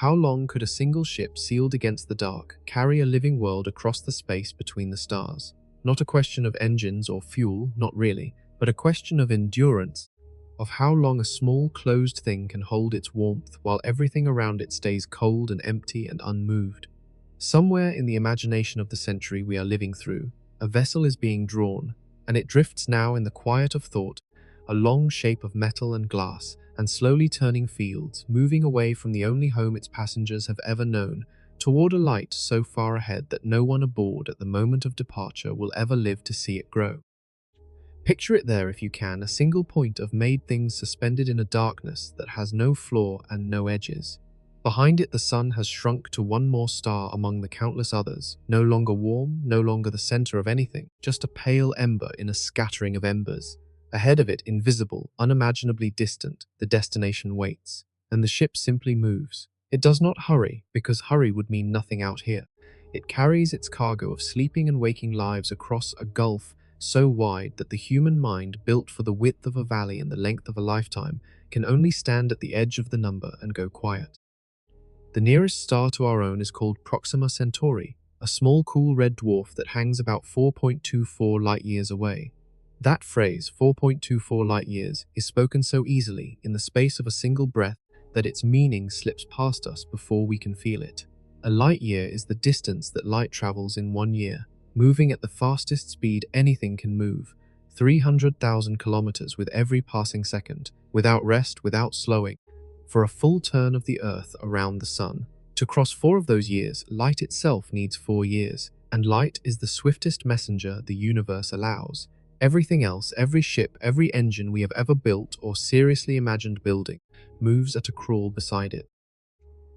How long could a single ship sealed against the dark carry a living world across the space between the stars? Not a question of engines or fuel, not really, but a question of endurance, of how long a small closed thing can hold its warmth while everything around it stays cold and empty and unmoved. Somewhere in the imagination of the century we are living through, a vessel is being drawn, and it drifts now in the quiet of thought, a long shape of metal and glass, and slowly turning fields, moving away from the only home its passengers have ever known, toward a light so far ahead that no one aboard at the moment of departure will ever live to see it grow. Picture it there if you can, a single point of made things suspended in a darkness that has no floor and no edges. Behind it the sun has shrunk to one more star among the countless others, no longer warm, no longer the center of anything, just a pale ember in a scattering of embers. Ahead of it, invisible, unimaginably distant, the destination waits, and the ship simply moves. It does not hurry, because hurry would mean nothing out here. It carries its cargo of sleeping and waking lives across a gulf so wide that the human mind, built for the width of a valley and the length of a lifetime, can only stand at the edge of the number and go quiet. The nearest star to our own is called Proxima Centauri, a small cool red dwarf that hangs about 4.24 light-years away. That phrase, 4.24 light-years, is spoken so easily, in the space of a single breath, that its meaning slips past us before we can feel it. A light-year is the distance that light travels in 1 year, moving at the fastest speed anything can move, 300,000 kilometers with every passing second, without rest, without slowing, for a full turn of the Earth around the Sun. To cross 4 of those years, light itself needs 4 years, and light is the swiftest messenger the universe allows. Everything else, every ship, every engine we have ever built or seriously imagined building, moves at a crawl beside it.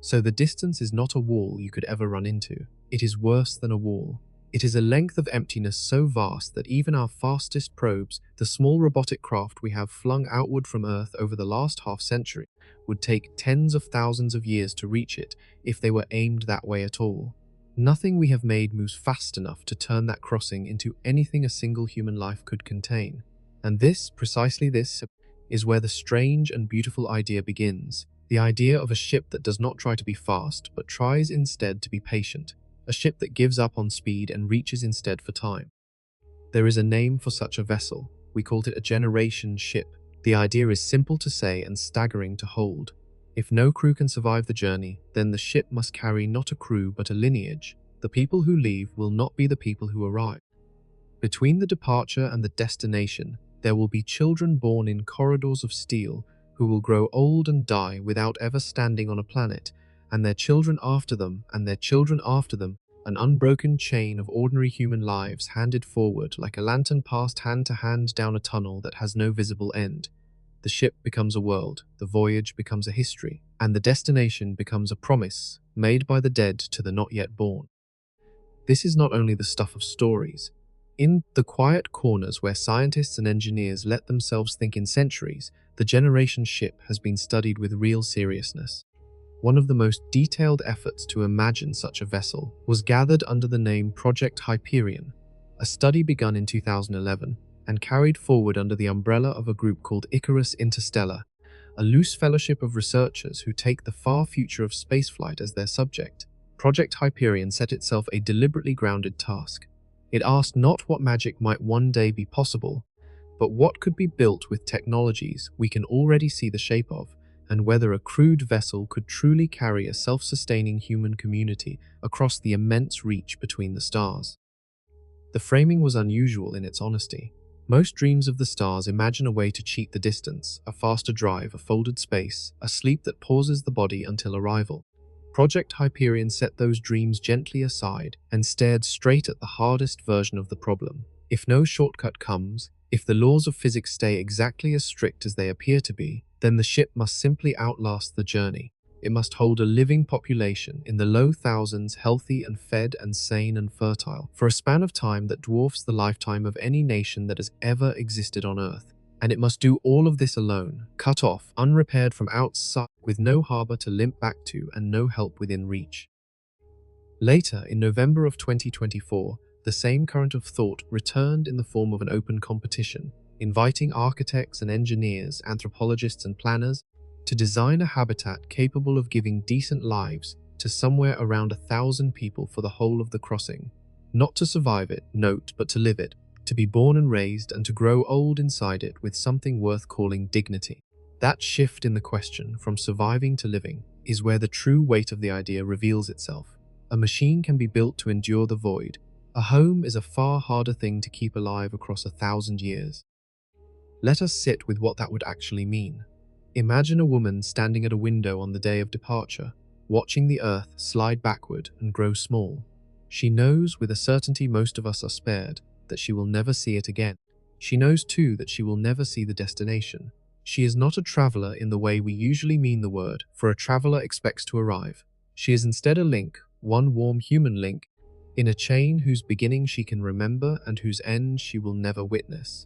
So the distance is not a wall you could ever run into. It is worse than a wall. It is a length of emptiness so vast that even our fastest probes, the small robotic craft we have flung outward from Earth over the last half-century, would take tens of thousands of years to reach it if they were aimed that way at all. Nothing we have made moves fast enough to turn that crossing into anything a single human life could contain. And this, precisely this, is where the strange and beautiful idea begins. The idea of a ship that does not try to be fast, but tries instead to be patient. A ship that gives up on speed and reaches instead for time. There is a name for such a vessel. We called it a generation ship. The idea is simple to say and staggering to hold. If no crew can survive the journey, then the ship must carry not a crew but a lineage. The people who leave will not be the people who arrive. Between the departure and the destination, there will be children born in corridors of steel who will grow old and die without ever standing on a planet, and their children after them, and their children after them, an unbroken chain of ordinary human lives handed forward like a lantern passed hand to hand down a tunnel that has no visible end. The ship becomes a world, the voyage becomes a history, and the destination becomes a promise made by the dead to the not yet born. This is not only the stuff of stories. In the quiet corners where scientists and engineers let themselves think in centuries, the generation ship has been studied with real seriousness. One of the most detailed efforts to imagine such a vessel was gathered under the name Project Hyperion, a study begun in 2011 and carried forward under the umbrella of a group called Icarus Interstellar, a loose fellowship of researchers who take the far future of spaceflight as their subject. Project Hyperion set itself a deliberately grounded task. It asked not what magic might one day be possible, but what could be built with technologies we can already see the shape of, and whether a crude vessel could truly carry a self-sustaining human community across the immense reach between the stars. The framing was unusual in its honesty. Most dreams of the stars imagine a way to cheat the distance, a faster drive, a folded space, a sleep that pauses the body until arrival. Project Hyperion set those dreams gently aside and stared straight at the hardest version of the problem. If no shortcut comes, if the laws of physics stay exactly as strict as they appear to be, then the ship must simply outlast the journey. It must hold a living population in the low thousands, healthy and fed and sane and fertile, for a span of time that dwarfs the lifetime of any nation that has ever existed on Earth. And it must do all of this alone, cut off, unrepaired from outside, with no harbor to limp back to and no help within reach. Later, in November of 2024, the same current of thought returned in the form of an open competition, inviting architects and engineers, anthropologists and planners to design a habitat capable of giving decent lives to somewhere around 1,000 people for the whole of the crossing. Not to survive it, note, but to live it, to be born and raised and to grow old inside it with something worth calling dignity. That shift in the question from surviving to living is where the true weight of the idea reveals itself. A machine can be built to endure the void. A home is a far harder thing to keep alive across 1,000 years. Let us sit with what that would actually mean. Imagine a woman standing at a window on the day of departure, watching the earth slide backward and grow small. She knows with a certainty most of us are spared that she will never see it again. She knows too that she will never see the destination. She is not a traveler in the way we usually mean the word, for a traveler expects to arrive. She is instead a link, one warm human link, in a chain whose beginning she can remember and whose end she will never witness.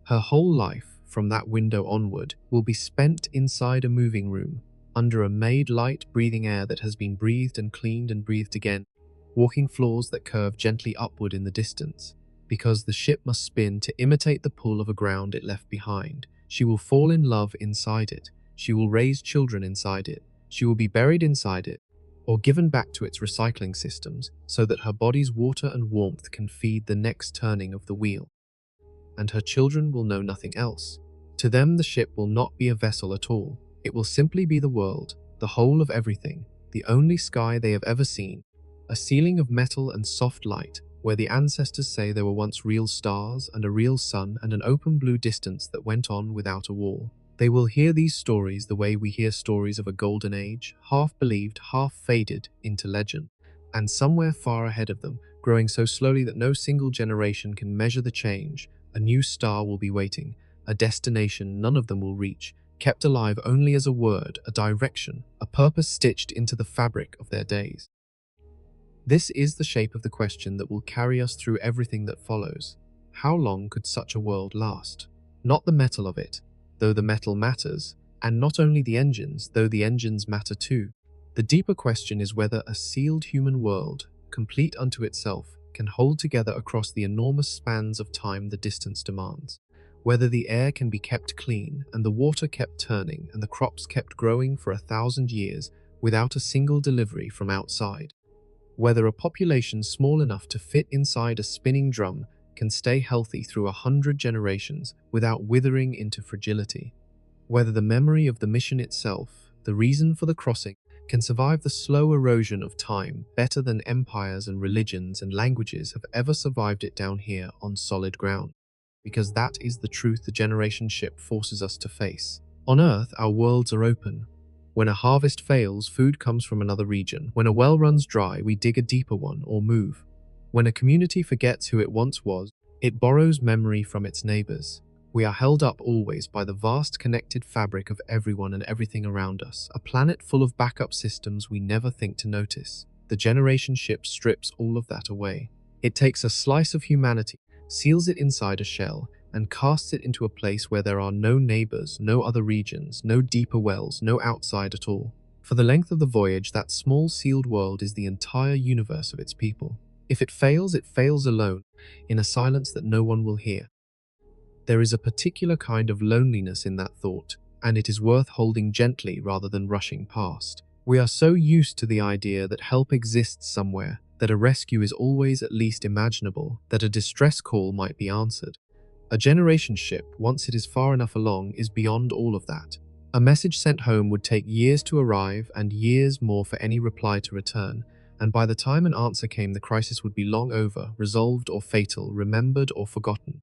Her whole life, from that window onward, will be spent inside a moving room, under a made light breathing air that has been breathed and cleaned and breathed again, walking floors that curve gently upward in the distance. Because the ship must spin to imitate the pull of a ground it left behind. She will fall in love inside it. She will raise children inside it. She will be buried inside it, or given back to its recycling systems so that her body's water and warmth can feed the next turning of the wheel. And her children will know nothing else. To them, the ship will not be a vessel at all. It will simply be the world, the whole of everything, the only sky they have ever seen, a ceiling of metal and soft light, where the ancestors say there were once real stars and a real sun and an open blue distance that went on without a wall. They will hear these stories the way we hear stories of a golden age, half believed, half faded into legend. And somewhere far ahead of them, growing so slowly that no single generation can measure the change, a new star will be waiting, a destination none of them will reach, kept alive only as a word, a direction, a purpose stitched into the fabric of their days. This is the shape of the question that will carry us through everything that follows. How long could such a world last? Not the metal of it, though the metal matters, and not only the engines, though the engines matter too. The deeper question is whether a sealed human world, complete unto itself, can hold together across the enormous spans of time the distance demands. Whether the air can be kept clean, and the water kept turning, and the crops kept growing for 1,000 years without a single delivery from outside. Whether a population small enough to fit inside a spinning drum can stay healthy through 100 generations without withering into fragility. Whether the memory of the mission itself, the reason for the crossing, can survive the slow erosion of time better than empires and religions and languages have ever survived it down here on solid ground. Because that is the truth the generation ship forces us to face. On Earth, our worlds are open. When a harvest fails, food comes from another region. When a well runs dry, we dig a deeper one or move. When a community forgets who it once was, it borrows memory from its neighbors. We are held up always by the vast connected fabric of everyone and everything around us, a planet full of backup systems we never think to notice. The generation ship strips all of that away. It takes a slice of humanity, seals it inside a shell, and casts it into a place where there are no neighbors, no other regions, no deeper wells, no outside at all. For the length of the voyage, that small sealed world is the entire universe of its people. If it fails alone, in a silence that no one will hear. There is a particular kind of loneliness in that thought, and it is worth holding gently rather than rushing past. We are so used to the idea that help exists somewhere, that a rescue is always at least imaginable, that a distress call might be answered. A generation ship, once it is far enough along, is beyond all of that. A message sent home would take years to arrive and years more for any reply to return, and by the time an answer came, the crisis would be long over, resolved or fatal, remembered or forgotten.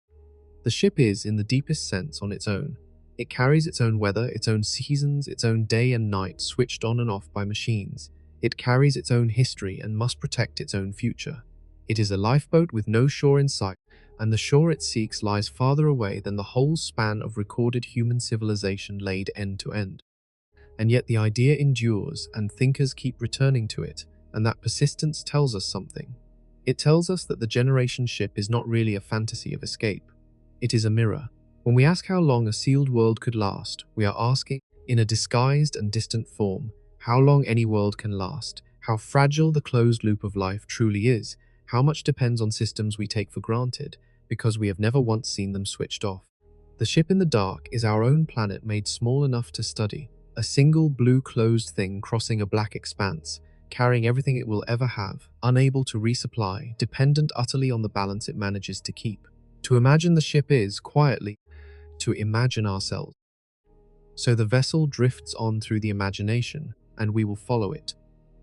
The ship is, in the deepest sense, on its own. It carries its own weather, its own seasons, its own day and night switched on and off by machines. It carries its own history and must protect its own future. It is a lifeboat with no shore in sight, and the shore it seeks lies farther away than the whole span of recorded human civilization laid end to end. And yet the idea endures, and thinkers keep returning to it, and that persistence tells us something. It tells us that the generation ship is not really a fantasy of escape. It is a mirror. When we ask how long a sealed world could last, we are asking, in a disguised and distant form, how long any world can last, how fragile the closed loop of life truly is, how much depends on systems we take for granted, because we have never once seen them switched off. The ship in the dark is our own planet made small enough to study, A single blue closed thing crossing a black expanse, carrying everything it will ever have, unable to resupply, dependent utterly on the balance it manages to keep. To imagine the ship is, quietly, to imagine ourselves. So the vessel drifts on through the imagination, and we will follow it.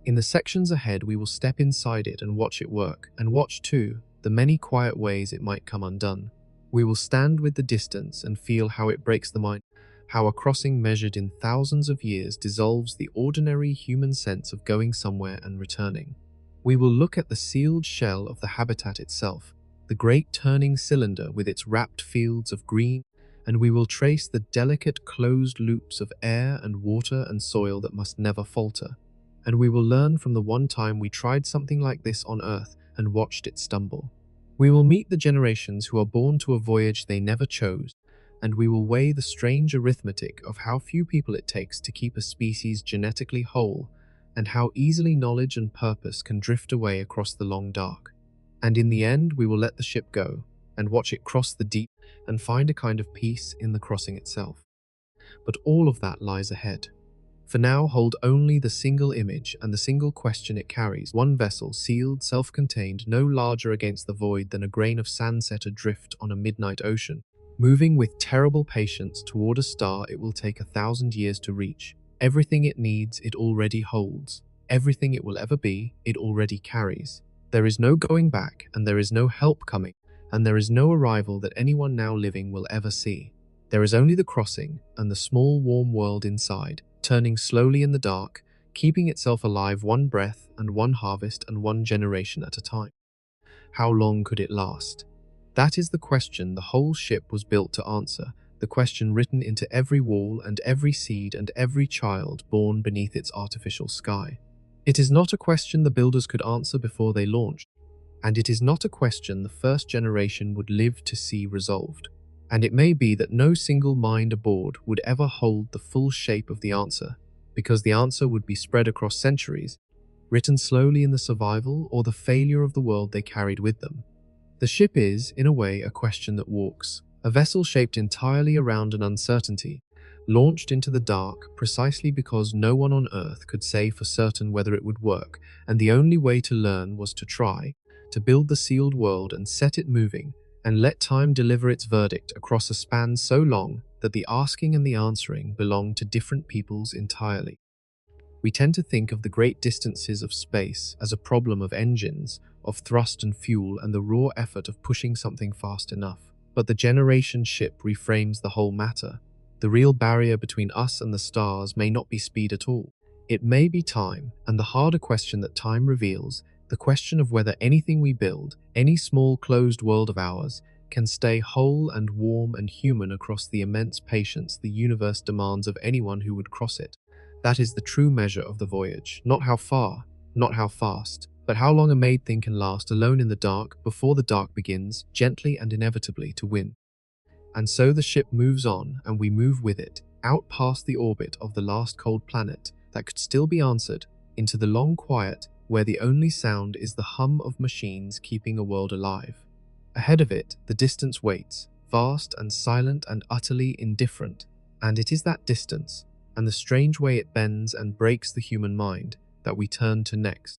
In the sections ahead, we will step inside it and watch it work, and watch too the many quiet ways it might come undone. We will stand with the distance and feel how it breaks the mind, how a crossing measured in thousands of years dissolves the ordinary human sense of going somewhere and returning. We will look at the sealed shell of the habitat itself, the great turning cylinder with its wrapped fields of green, and we will trace the delicate closed loops of air and water and soil that must never falter. And we will learn from the one time we tried something like this on Earth and watched it stumble. We will meet the generations who are born to a voyage they never chose, and we will weigh the strange arithmetic of how few people it takes to keep a species genetically whole, and how easily knowledge and purpose can drift away across the long dark. And in the end, we will let the ship go, and watch it cross the deep, and find a kind of peace in the crossing itself. But all of that lies ahead. For now, hold only the single image and the single question it carries. One vessel, sealed, self-contained, no larger against the void than a grain of sand set adrift on a midnight ocean, moving with terrible patience toward a star it will take 1,000 years to reach. Everything it needs, it already holds. Everything it will ever be, it already carries. There is no going back, and there is no help coming, and there is no arrival that anyone now living will ever see. There is only the crossing and the small warm world inside, turning slowly in the dark, keeping itself alive one breath and one harvest and one generation at a time. How long could it last? That is the question the whole ship was built to answer, the question written into every wall and every seed and every child born beneath its artificial sky. It is not a question the builders could answer before they launched, and it is not a question the first generation would live to see resolved. And it may be that no single mind aboard would ever hold the full shape of the answer, because the answer would be spread across centuries, written slowly in the survival or the failure of the world they carried with them. The ship is, in a way, a question that walks, a vessel shaped entirely around an uncertainty, launched into the dark precisely because no one on Earth could say for certain whether it would work, and the only way to learn was to try, to build the sealed world and set it moving, and let time deliver its verdict across a span so long that the asking and the answering belong to different peoples entirely. We tend to think of the great distances of space as a problem of engines, of thrust and fuel and the raw effort of pushing something fast enough. But the generation ship reframes the whole matter. The real barrier between us and the stars may not be speed at all. It may be time, and the harder question that time reveals, the question of whether anything we build, any small closed world of ours, can stay whole and warm and human across the immense patience the universe demands of anyone who would cross it. That is the true measure of the voyage. Not how far, not how fast, but how long a made thing can last alone in the dark before the dark begins, gently and inevitably, to win. And so the ship moves on, and we move with it, out past the orbit of the last cold planet that could still be answered, into the long quiet, where the only sound is the hum of machines keeping a world alive. Ahead of it, the distance waits, vast and silent and utterly indifferent, and it is that distance, and the strange way it bends and breaks the human mind, that we turn to next.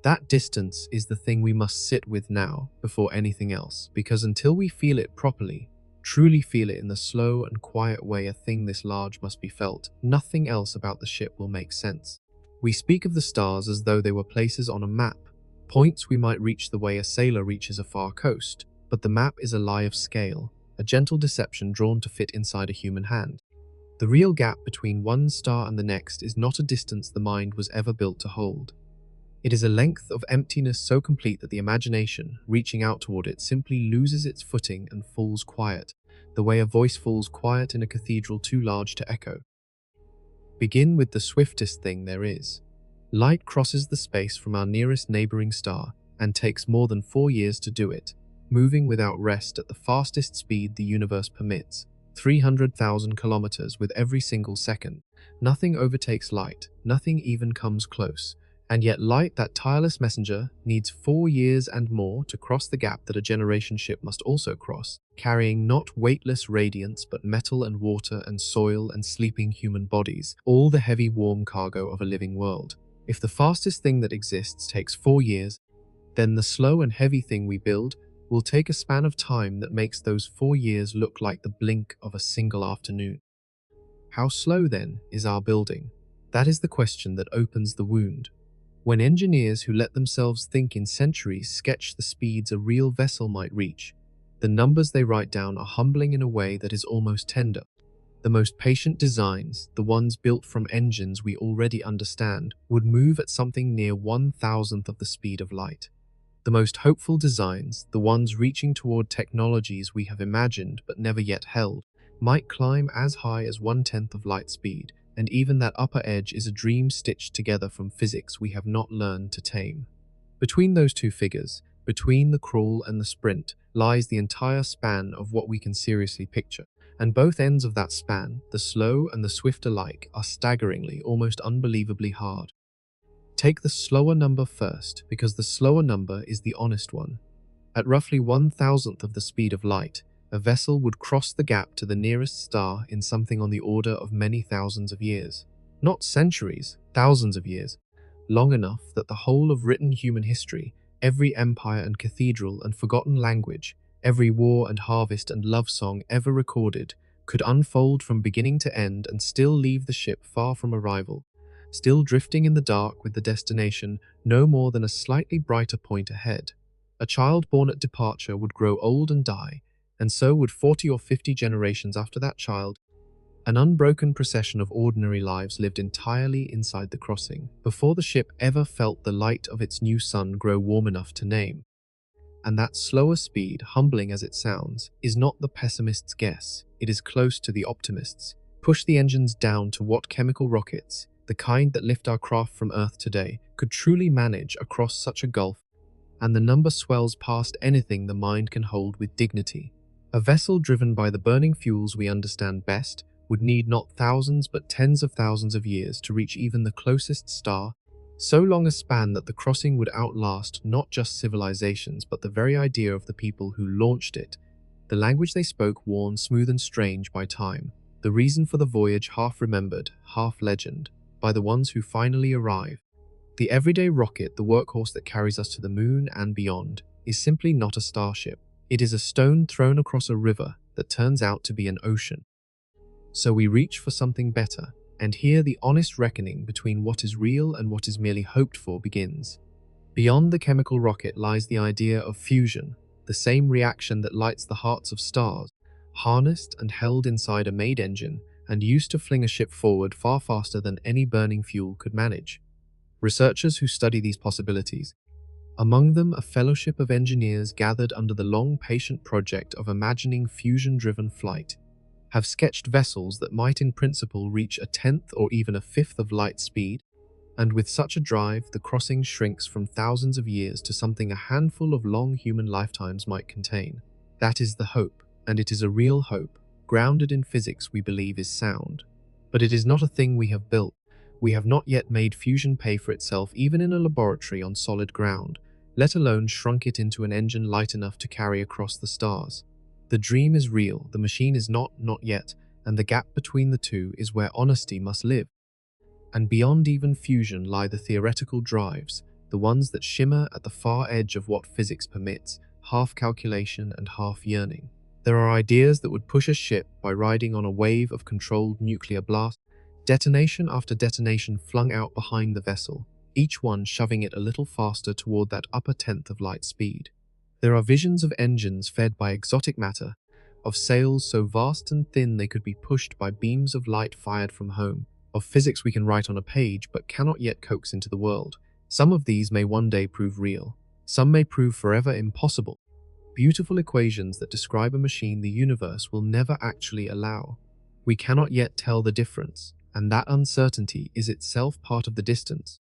That distance is the thing we must sit with now, before anything else, because until we feel it properly, truly feel it in the slow and quiet way a thing this large must be felt, nothing else about the ship will make sense. We speak of the stars as though they were places on a map, points we might reach the way a sailor reaches a far coast, but the map is a lie of scale, a gentle deception drawn to fit inside a human hand. The real gap between one star and the next is not a distance the mind was ever built to hold. It is a length of emptiness so complete that the imagination, reaching out toward it, simply loses its footing and falls quiet, the way a voice falls quiet in a cathedral too large to echo. Begin with the swiftest thing there is. Light crosses the space from our nearest neighboring star and takes more than 4 years to do it, moving without rest at the fastest speed the universe permits, 300,000 kilometers with every single second. Nothing overtakes light, nothing even comes close, And yet light, that tireless messenger, needs 4 years and more to cross the gap that a generation ship must also cross, carrying not weightless radiance but metal and water and soil and sleeping human bodies, all the heavy warm cargo of a living world. If the fastest thing that exists takes 4 years, then the slow and heavy thing we build will take a span of time that makes those 4 years look like the blink of a single afternoon. How slow, then, is our building? That is the question that opens the wound. When engineers who let themselves think in centuries sketch the speeds a real vessel might reach, the numbers they write down are humbling in a way that is almost tender. The most patient designs, the ones built from engines we already understand, would move at something near 1,000th of the speed of light. The most hopeful designs, the ones reaching toward technologies we have imagined but never yet held, might climb as high as 1/10 of light speed, and even that upper edge is a dream stitched together from physics we have not learned to tame. Between those two figures, between the crawl and the sprint, lies the entire span of what we can seriously picture, and both ends of that span, the slow and the swift alike, are staggeringly, almost unbelievably hard. Take the slower number first, because the slower number is the honest one. At roughly 1,000th of the speed of light, a vessel would cross the gap to the nearest star in something on the order of many thousands of years. Not centuries, thousands of years. Long enough that the whole of written human history, every empire and cathedral and forgotten language, every war and harvest and love song ever recorded, could unfold from beginning to end and still leave the ship far from arrival, still drifting in the dark with the destination no more than a slightly brighter point ahead. A child born at departure would grow old and die, and so would 40 or 50 generations after that child. An unbroken procession of ordinary lives lived entirely inside the crossing, before the ship ever felt the light of its new sun grow warm enough to name. And that slower speed, humbling as it sounds, is not the pessimist's guess, it is close to the optimist's. Push the engines down to what chemical rockets, the kind that lift our craft from Earth today, could truly manage across such a gulf, and the number swells past anything the mind can hold with dignity. A vessel driven by the burning fuels we understand best would need not thousands but tens of thousands of years to reach even the closest star, so long a span that the crossing would outlast not just civilizations but the very idea of the people who launched it. The language they spoke worn smooth and strange by time, the reason for the voyage half remembered, half legend, by the ones who finally arrive. The everyday rocket, the workhorse that carries us to the moon and beyond, is simply not a starship. It is a stone thrown across a river that turns out to be an ocean. So we reach for something better, and here the honest reckoning between what is real and what is merely hoped for begins. Beyond the chemical rocket lies the idea of fusion, the same reaction that lights the hearts of stars, harnessed and held inside a made engine and used to fling a ship forward far faster than any burning fuel could manage. Researchers who study these possibilities, among them a fellowship of engineers gathered under the long, patient project of imagining fusion-driven flight, have sketched vessels that might in principle reach 1/10 or even 1/5 of light speed, and with such a drive, the crossing shrinks from thousands of years to something a handful of long human lifetimes might contain. That is the hope, and it is a real hope, grounded in physics we believe is sound. But it is not a thing we have built. We have not yet made fusion pay for itself even in a laboratory on solid ground, let alone shrunk it into an engine light enough to carry across the stars. The dream is real, the machine is not yet, and the gap between the two is where honesty must live. And beyond even fusion lie the theoretical drives, the ones that shimmer at the far edge of what physics permits, half calculation and half yearning. There are ideas that would push a ship by riding on a wave of controlled nuclear blast, detonation after detonation flung out behind the vessel, each one shoving it a little faster toward that upper 1/10 of light speed. There are visions of engines fed by exotic matter, of sails so vast and thin they could be pushed by beams of light fired from home, of physics we can write on a page but cannot yet coax into the world. Some of these may one day prove real, some may prove forever impossible. Beautiful equations that describe a machine the universe will never actually allow. We cannot yet tell the difference, and that uncertainty is itself part of the distance.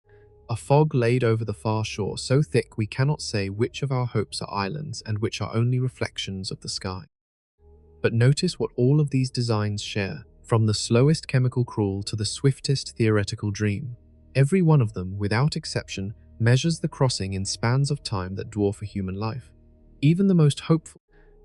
A fog laid over the far shore so thick we cannot say which of our hopes are islands and which are only reflections of the sky. But notice what all of these designs share, from the slowest chemical crawl to the swiftest theoretical dream. Every one of them, without exception, measures the crossing in spans of time that dwarf a human life. Even the most hopeful,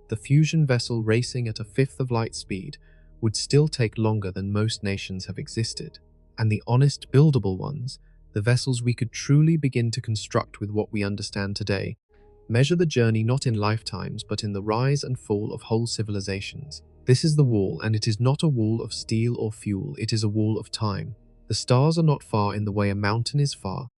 the fusion vessel racing at a fifth of light speed, would still take longer than most nations have existed. And the honest, buildable ones, the vessels we could truly begin to construct with what we understand today, measure the journey not in lifetimes but in the rise and fall of whole civilizations. This is the wall, and it is not a wall of steel or fuel, it is a wall of time. The stars are not far in the way a mountain is far,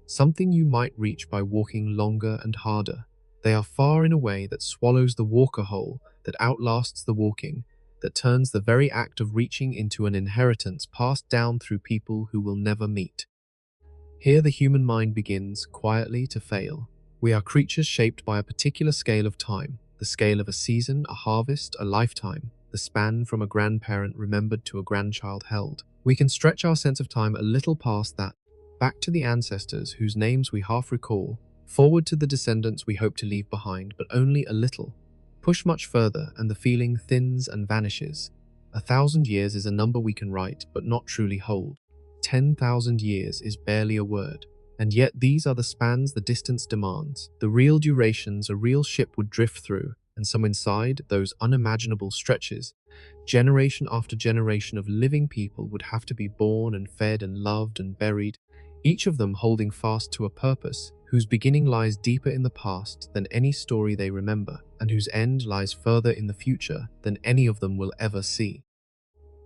something you might reach by walking longer and harder. They are far in a way that swallows the walker whole, that outlasts the walking, that turns the very act of reaching into an inheritance passed down through people who will never meet. Here the human mind begins, quietly, to fail. We are creatures shaped by a particular scale of time, the scale of a season, a harvest, a lifetime, the span from a grandparent remembered to a grandchild held. We can stretch our sense of time a little past that, back to the ancestors whose names we half recall, forward to the descendants we hope to leave behind, but only a little. Push much further, and the feeling thins and vanishes. 1,000 years is a number we can write, but not truly hold. 10,000 years is barely a word. And yet these are the spans the distance demands, the real durations a real ship would drift through, and some inside those unimaginable stretches, generation after generation of living people would have to be born and fed and loved and buried, each of them holding fast to a purpose whose beginning lies deeper in the past than any story they remember, and whose end lies further in the future than any of them will ever see.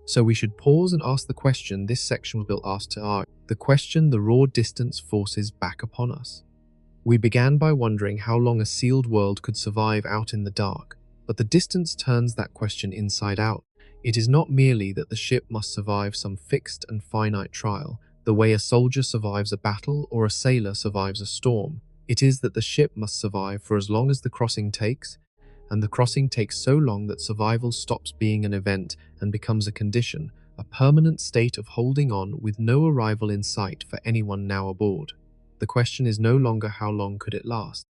So we should pause and ask the question this section will ask to our, the question the raw distance forces back upon us. We began by wondering how long a sealed world could survive out in the dark, but the distance turns that question inside out. It is not merely that the ship must survive some fixed and finite trial, the way a soldier survives a battle or a sailor survives a storm. It is that the ship must survive for as long as the crossing takes, and the crossing takes so long that survival stops being an event and becomes a condition, a permanent state of holding on with no arrival in sight for anyone now aboard. The question is no longer how long could it last.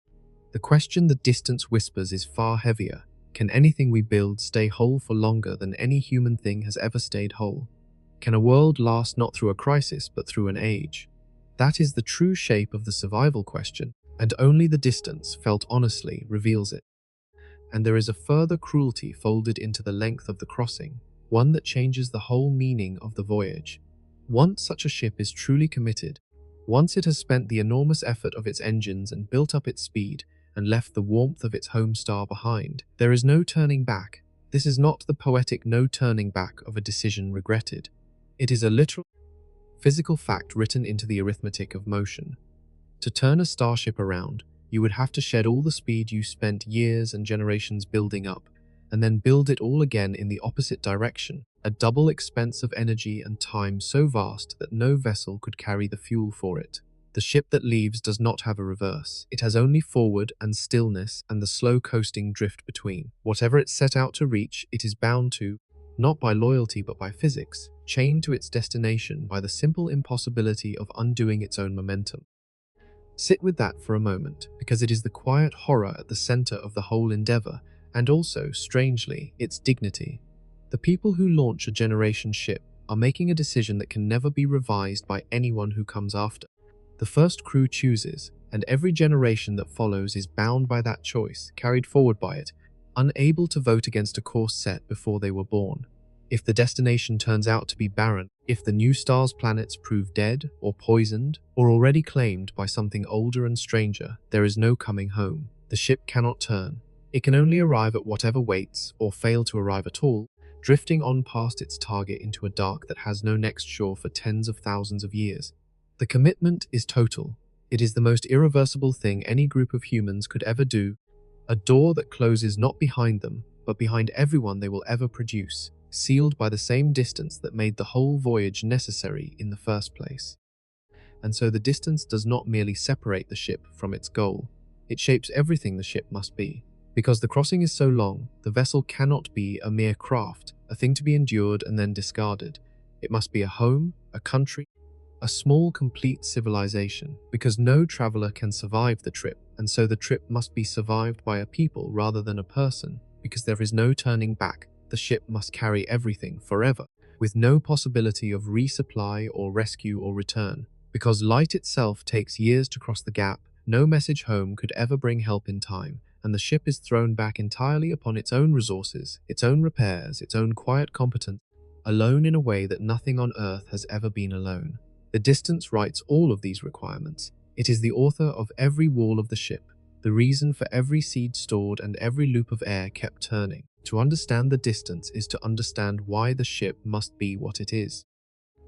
The question the distance whispers is far heavier. Can anything we build stay whole for longer than any human thing has ever stayed whole? Can a world last not through a crisis but through an age? That is the true shape of the survival question, and only the distance, felt honestly, reveals it. And there is a further cruelty folded into the length of the crossing, one that changes the whole meaning of the voyage. Once such a ship is truly committed, once it has spent the enormous effort of its engines and built up its speed and left the warmth of its home star behind, there is no turning back. This is not the poetic no turning back of a decision regretted. It is a literal, physical fact written into the arithmetic of motion. To turn a starship around, you would have to shed all the speed you spent years and generations building up, and then build it all again in the opposite direction, a double expense of energy and time so vast that no vessel could carry the fuel for it. The ship that leaves does not have a reverse. It has only forward and stillness and the slow coasting drift between. Whatever it set out to reach, it is bound to, not by loyalty but by physics, chained to its destination by the simple impossibility of undoing its own momentum. Sit with that for a moment, because it is the quiet horror at the center of the whole endeavor, and also, strangely, its dignity. The people who launch a generation ship are making a decision that can never be revised by anyone who comes after. The first crew chooses, and every generation that follows is bound by that choice, carried forward by it, unable to vote against a course set before they were born. If the destination turns out to be barren, if the new star's planets prove dead or poisoned or already claimed by something older and stranger, there is no coming home. The ship cannot turn. It can only arrive at whatever waits or fail to arrive at all, drifting on past its target into a dark that has no next shore for tens of thousands of years. The commitment is total. It is the most irreversible thing any group of humans could ever do, a door that closes not behind them, but behind everyone they will ever produce, sealed by the same distance that made the whole voyage necessary in the first place. And so the distance does not merely separate the ship from its goal, it shapes everything the ship must be. Because the crossing is so long, the vessel cannot be a mere craft, a thing to be endured and then discarded. It must be a home, a country, a small, complete civilization, because no traveler can survive the trip, and so the trip must be survived by a people rather than a person, because there is no turning back. The ship must carry everything forever, with no possibility of resupply or rescue or return. Because light itself takes years to cross the gap, no message home could ever bring help in time, and the ship is thrown back entirely upon its own resources, its own repairs, its own quiet competence, alone in a way that nothing on Earth has ever been alone. The distance writes all of these requirements. It is the author of every wall of the ship, the reason for every seed stored and every loop of air kept turning. To understand the distance is to understand why the ship must be what it is.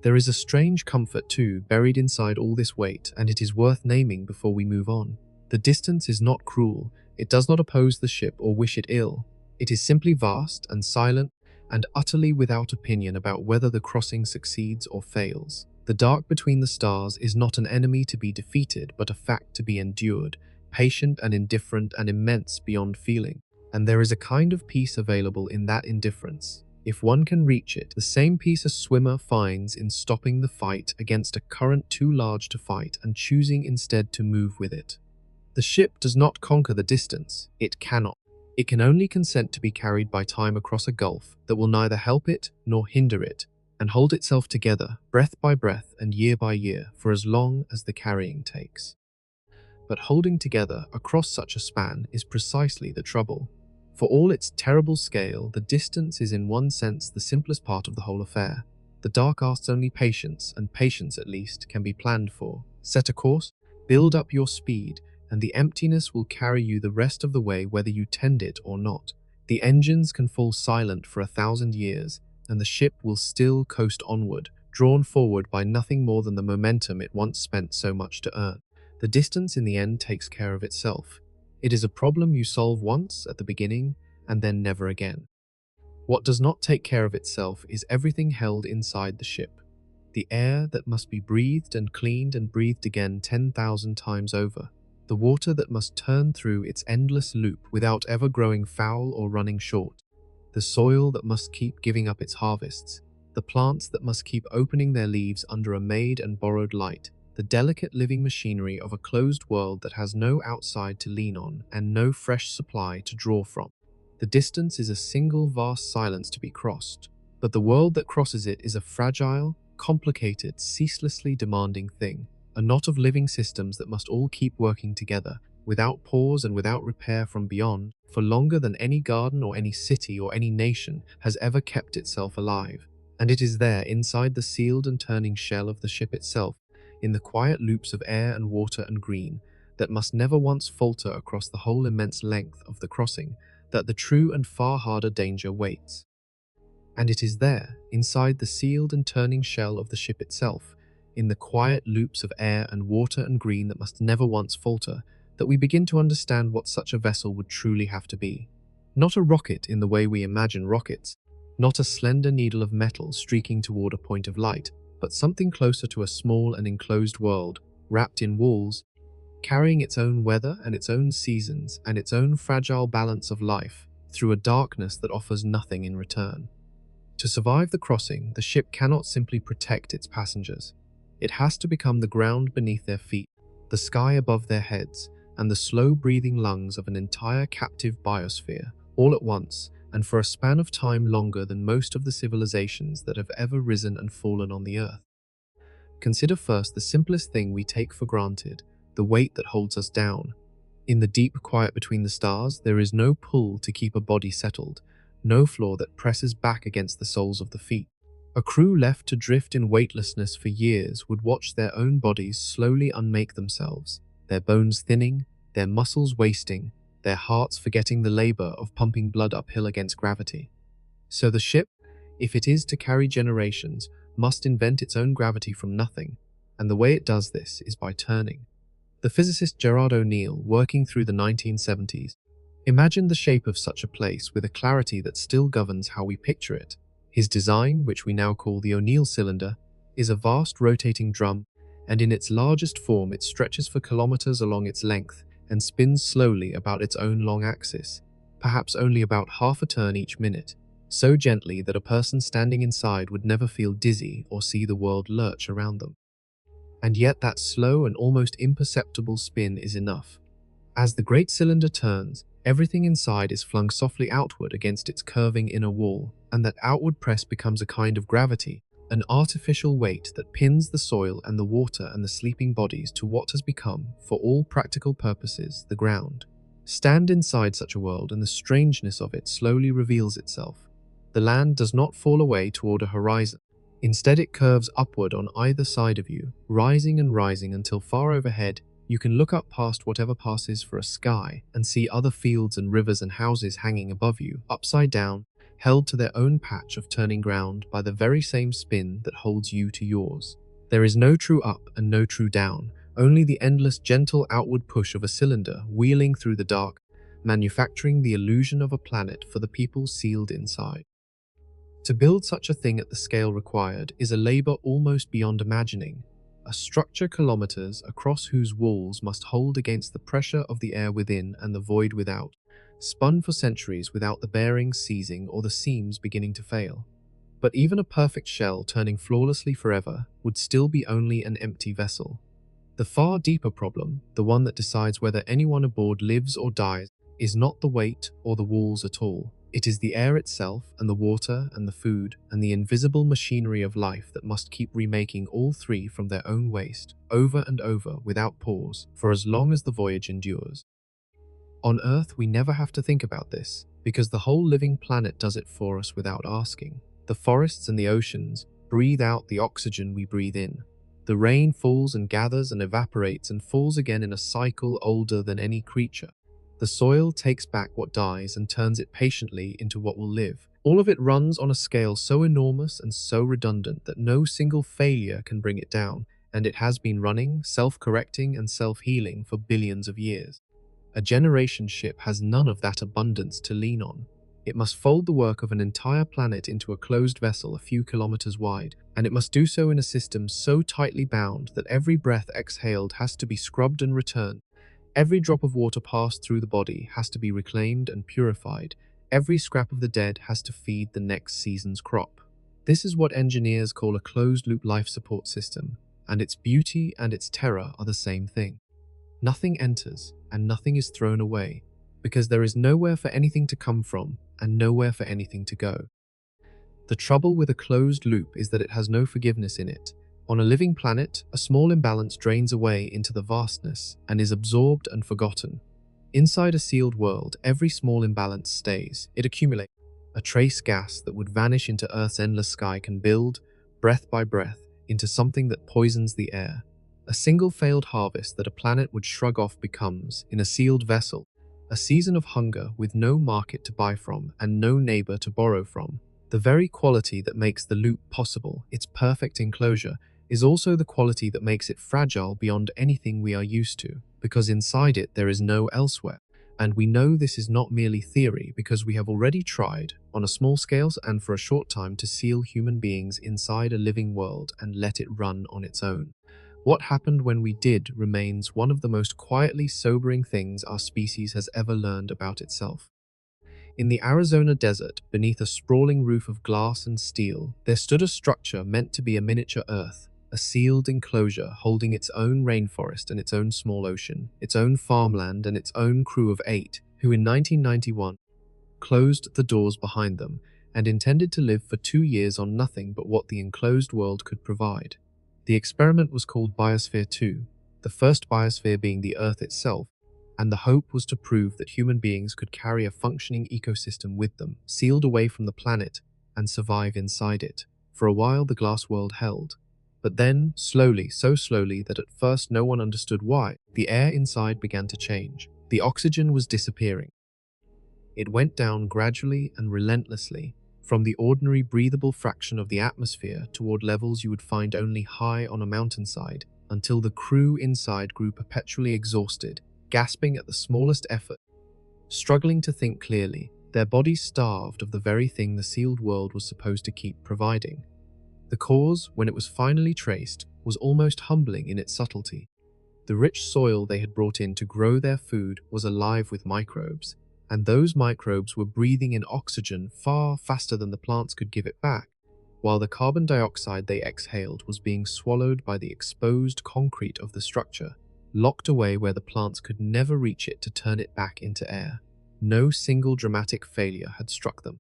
There is a strange comfort, too, buried inside all this weight, and it is worth naming before we move on. The distance is not cruel. It does not oppose the ship or wish it ill. It is simply vast and silent and utterly without opinion about whether the crossing succeeds or fails. The dark between the stars is not an enemy to be defeated, but a fact to be endured, patient and indifferent and immense beyond feeling. And there is a kind of peace available in that indifference. If one can reach it, the same peace a swimmer finds in stopping the fight against a current too large to fight and choosing instead to move with it. The ship does not conquer the distance. It cannot. It can only consent to be carried by time across a gulf that will neither help it nor hinder it, and hold itself together, breath by breath and year by year, for as long as the carrying takes. But holding together across such a span is precisely the trouble. For all its terrible scale, the distance is in one sense the simplest part of the whole affair. The dark asks only patience, and patience at least can be planned for. Set a course, build up your speed, and the emptiness will carry you the rest of the way whether you tend it or not. The engines can fall silent for 1,000 years, and the ship will still coast onward, drawn forward by nothing more than the momentum it once spent so much to earn. The distance in the end takes care of itself. It is a problem you solve once at the beginning and then never again. What does not take care of itself is everything held inside the ship. The air that must be breathed and cleaned and breathed again 10,000 times over. The water that must turn through its endless loop without ever growing foul or running short. The soil that must keep giving up its harvests. The plants that must keep opening their leaves under a made and borrowed light. The delicate living machinery of a closed world that has no outside to lean on and no fresh supply to draw from. The distance is a single vast silence to be crossed, but the world that crosses it is a fragile, complicated, ceaselessly demanding thing, a knot of living systems that must all keep working together, without pause and without repair from beyond, for longer than any garden or any city or any nation has ever kept itself alive. And it is there, inside the sealed and turning shell of the ship itself, in the quiet loops of air and water and green, that must never once falter across the whole immense length of the crossing, that the true and far harder danger waits. And it is there, inside the sealed and turning shell of the ship itself, in the quiet loops of air and water and green that must never once falter, that we begin to understand what such a vessel would truly have to be. Not a rocket in the way we imagine rockets, not a slender needle of metal streaking toward a point of light, but something closer to a small and enclosed world, wrapped in walls, carrying its own weather and its own seasons and its own fragile balance of life through a darkness that offers nothing in return. To survive the crossing, the ship cannot simply protect its passengers. It has to become the ground beneath their feet, the sky above their heads, and the slow-breathing lungs of an entire captive biosphere, all at once, and for a span of time longer than most of the civilizations that have ever risen and fallen on the earth. Consider first the simplest thing we take for granted, the weight that holds us down. In the deep quiet between the stars, there is no pull to keep a body settled, no floor that presses back against the soles of the feet. A crew left to drift in weightlessness for years would watch their own bodies slowly unmake themselves, their bones thinning, their muscles wasting, their hearts forgetting the labor of pumping blood uphill against gravity. So the ship, if it is to carry generations, must invent its own gravity from nothing, and the way it does this is by turning. The physicist Gerard O'Neill, working through the 1970s, imagined the shape of such a place with a clarity that still governs how we picture it. His design, which we now call the O'Neill cylinder, is a vast rotating drum, and in its largest form it stretches for kilometers along its length and spins slowly about its own long axis, perhaps only about half a turn each minute, so gently that a person standing inside would never feel dizzy or see the world lurch around them. And yet that slow and almost imperceptible spin is enough. As the great cylinder turns, everything inside is flung softly outward against its curving inner wall, and that outward press becomes a kind of gravity, an artificial weight that pins the soil and the water and the sleeping bodies to what has become, for all practical purposes, the ground. Stand inside such a world and the strangeness of it slowly reveals itself. The land does not fall away toward a horizon. Instead, it curves upward on either side of you, rising and rising until far overhead you can look up past whatever passes for a sky and see other fields and rivers and houses hanging above you, upside down, held to their own patch of turning ground by the very same spin that holds you to yours. There is no true up and no true down, only the endless gentle outward push of a cylinder wheeling through the dark, manufacturing the illusion of a planet for the people sealed inside. To build such a thing at the scale required is a labor almost beyond imagining, a structure kilometers across whose walls must hold against the pressure of the air within and the void without, spun for centuries without the bearings seizing or the seams beginning to fail. But even a perfect shell turning flawlessly forever would still be only an empty vessel. The far deeper problem, the one that decides whether anyone aboard lives or dies, is not the weight or the walls at all. It is the air itself and the water and the food and the invisible machinery of life that must keep remaking all three from their own waste, over and over without pause, for as long as the voyage endures. On Earth, we never have to think about this, because the whole living planet does it for us without asking. The forests and the oceans breathe out the oxygen we breathe in. The rain falls and gathers and evaporates and falls again in a cycle older than any creature. The soil takes back what dies and turns it patiently into what will live. All of it runs on a scale so enormous and so redundant that no single failure can bring it down, and it has been running, self-correcting and self-healing for billions of years. A generation ship has none of that abundance to lean on. It must fold the work of an entire planet into a closed vessel a few kilometers wide, and it must do so in a system so tightly bound that every breath exhaled has to be scrubbed and returned. Every drop of water passed through the body has to be reclaimed and purified. Every scrap of the dead has to feed the next season's crop. This is what engineers call a closed-loop life support system, and its beauty and its terror are the same thing. Nothing enters, and nothing is thrown away, because there is nowhere for anything to come from, and nowhere for anything to go. The trouble with a closed loop is that it has no forgiveness in it. On a living planet, a small imbalance drains away into the vastness and is absorbed and forgotten. Inside a sealed world, every small imbalance stays. It accumulates. A trace gas that would vanish into Earth's endless sky can build, breath by breath, into something that poisons the air. A single failed harvest that a planet would shrug off becomes, in a sealed vessel, a season of hunger with no market to buy from and no neighbor to borrow from. The very quality that makes the loop possible, its perfect enclosure, is also the quality that makes it fragile beyond anything we are used to, because inside it there is no elsewhere. And we know this is not merely theory because we have already tried, on a small scale and for a short time, to seal human beings inside a living world and let it run on its own. What happened when we did remains one of the most quietly sobering things our species has ever learned about itself. In the Arizona desert, beneath a sprawling roof of glass and steel, there stood a structure meant to be a miniature Earth, a sealed enclosure holding its own rainforest and its own small ocean, its own farmland and its own crew of 8, who in 1991 closed the doors behind them and intended to live for 2 years on nothing but what the enclosed world could provide. The experiment was called Biosphere Two, the first biosphere being the Earth itself, and the hope was to prove that human beings could carry a functioning ecosystem with them, sealed away from the planet, and survive inside it. For a while the glass world held. But then, slowly, so slowly that at first no one understood why, the air inside began to change. The oxygen was disappearing. It went down gradually and relentlessly, from the ordinary breathable fraction of the atmosphere toward levels you would find only high on a mountainside, until the crew inside grew perpetually exhausted, gasping at the smallest effort, struggling to think clearly, their bodies starved of the very thing the sealed world was supposed to keep providing. The cause, when it was finally traced, was almost humbling in its subtlety. The rich soil they had brought in to grow their food was alive with microbes, and those microbes were breathing in oxygen far faster than the plants could give it back, while the carbon dioxide they exhaled was being swallowed by the exposed concrete of the structure, locked away where the plants could never reach it to turn it back into air. No single dramatic failure had struck them.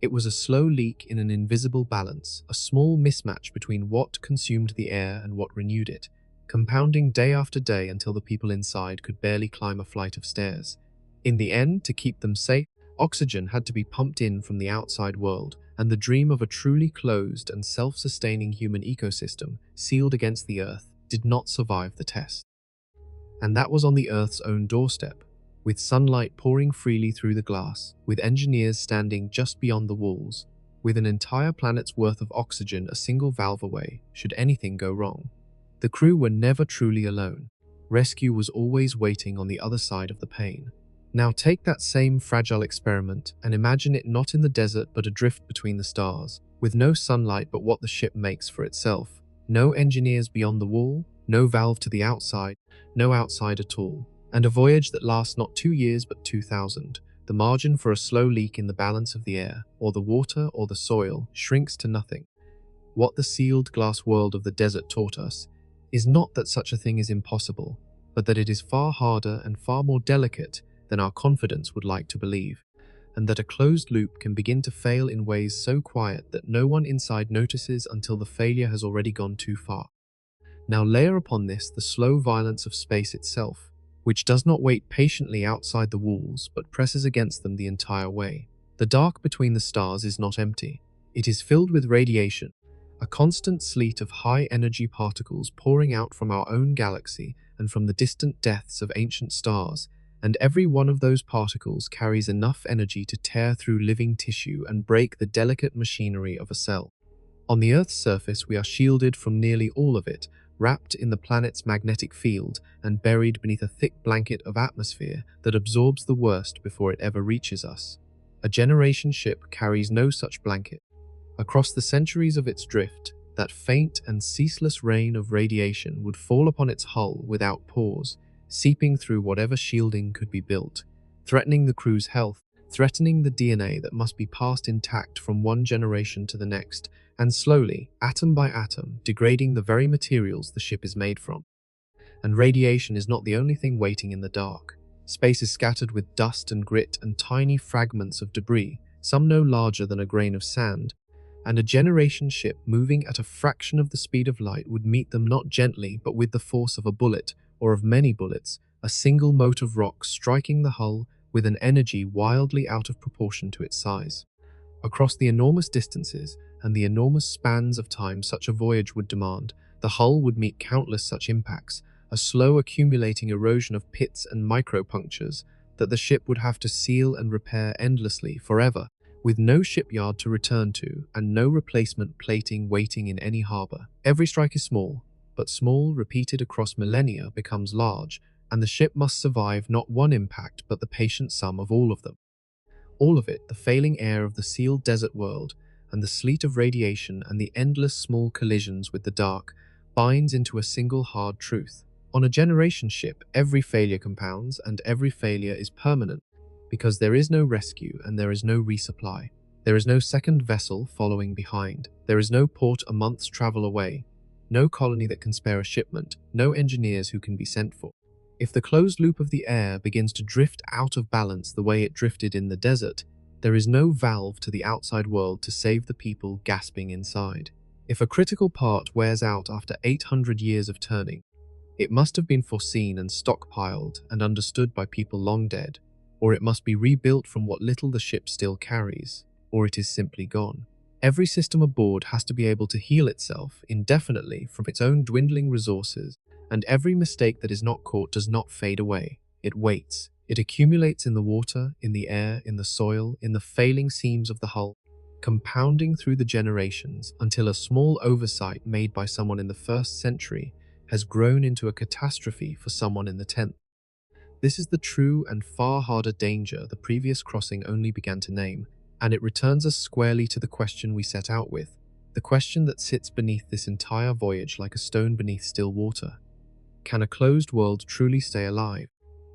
It was a slow leak in an invisible balance, a small mismatch between what consumed the air and what renewed it, compounding day after day until the people inside could barely climb a flight of stairs. In the end, to keep them safe, oxygen had to be pumped in from the outside world, and the dream of a truly closed and self-sustaining human ecosystem, sealed against the Earth, did not survive the test. And that was on the Earth's own doorstep, with sunlight pouring freely through the glass, with engineers standing just beyond the walls, with an entire planet's worth of oxygen a single valve away, should anything go wrong. The crew were never truly alone. Rescue was always waiting on the other side of the pane. Now take that same fragile experiment and imagine it not in the desert but adrift between the stars, with no sunlight but what the ship makes for itself, no engineers beyond the wall, no valve to the outside, no outside at all, and a voyage that lasts not 2 years but 2,000. The margin for a slow leak in the balance of the air, or the water, or the soil, shrinks to nothing. What the sealed glass world of the desert taught us is not that such a thing is impossible, but that it is far harder and far more delicate than our confidence would like to believe, and that a closed loop can begin to fail in ways so quiet that no one inside notices until the failure has already gone too far. Now layer upon this the slow violence of space itself, which does not wait patiently outside the walls but presses against them the entire way. The dark between the stars is not empty. It is filled with radiation, a constant sleet of high-energy particles pouring out from our own galaxy and from the distant depths of ancient stars, and every one of those particles carries enough energy to tear through living tissue and break the delicate machinery of a cell. On the Earth's surface, we are shielded from nearly all of it, wrapped in the planet's magnetic field and buried beneath a thick blanket of atmosphere that absorbs the worst before it ever reaches us. A generation ship carries no such blanket. Across the centuries of its drift, that faint and ceaseless rain of radiation would fall upon its hull without pause, seeping through whatever shielding could be built, threatening the crew's health, threatening the DNA that must be passed intact from one generation to the next, and slowly, atom by atom, degrading the very materials the ship is made from. And radiation is not the only thing waiting in the dark. Space is scattered with dust and grit and tiny fragments of debris, some no larger than a grain of sand, and a generation ship moving at a fraction of the speed of light would meet them not gently but with the force of a bullet, or of many bullets, a single mote of rock striking the hull with an energy wildly out of proportion to its size. Across the enormous distances and the enormous spans of time such a voyage would demand, the hull would meet countless such impacts, a slow accumulating erosion of pits and micro-punctures that the ship would have to seal and repair endlessly, forever, with no shipyard to return to and no replacement plating waiting in any harbor. Every strike is small, but small repeated across millennia becomes large, and the ship must survive not one impact but the patient sum of all of them. All of it, the failing air of the sealed desert world, and the sleet of radiation and the endless small collisions with the dark, binds into a single hard truth. On a generation ship, every failure compounds and every failure is permanent, because there is no rescue and there is no resupply. There is no second vessel following behind. There is no port a month's travel away. No colony that can spare a shipment, no engineers who can be sent for. If the closed loop of the air begins to drift out of balance the way it drifted in the desert, there is no valve to the outside world to save the people gasping inside. If a critical part wears out after 800 years of turning, it must have been foreseen and stockpiled and understood by people long dead, or it must be rebuilt from what little the ship still carries, or it is simply gone. Every system aboard has to be able to heal itself indefinitely from its own dwindling resources, and every mistake that is not caught does not fade away. It waits. It accumulates in the water, in the air, in the soil, in the failing seams of the hull, compounding through the generations until a small oversight made by someone in the 1st century has grown into a catastrophe for someone in the 10th. This is the true and far harder danger the previous crossing only began to name, and it returns us squarely to the question we set out with, the question that sits beneath this entire voyage like a stone beneath still water. Can a closed world truly stay alive?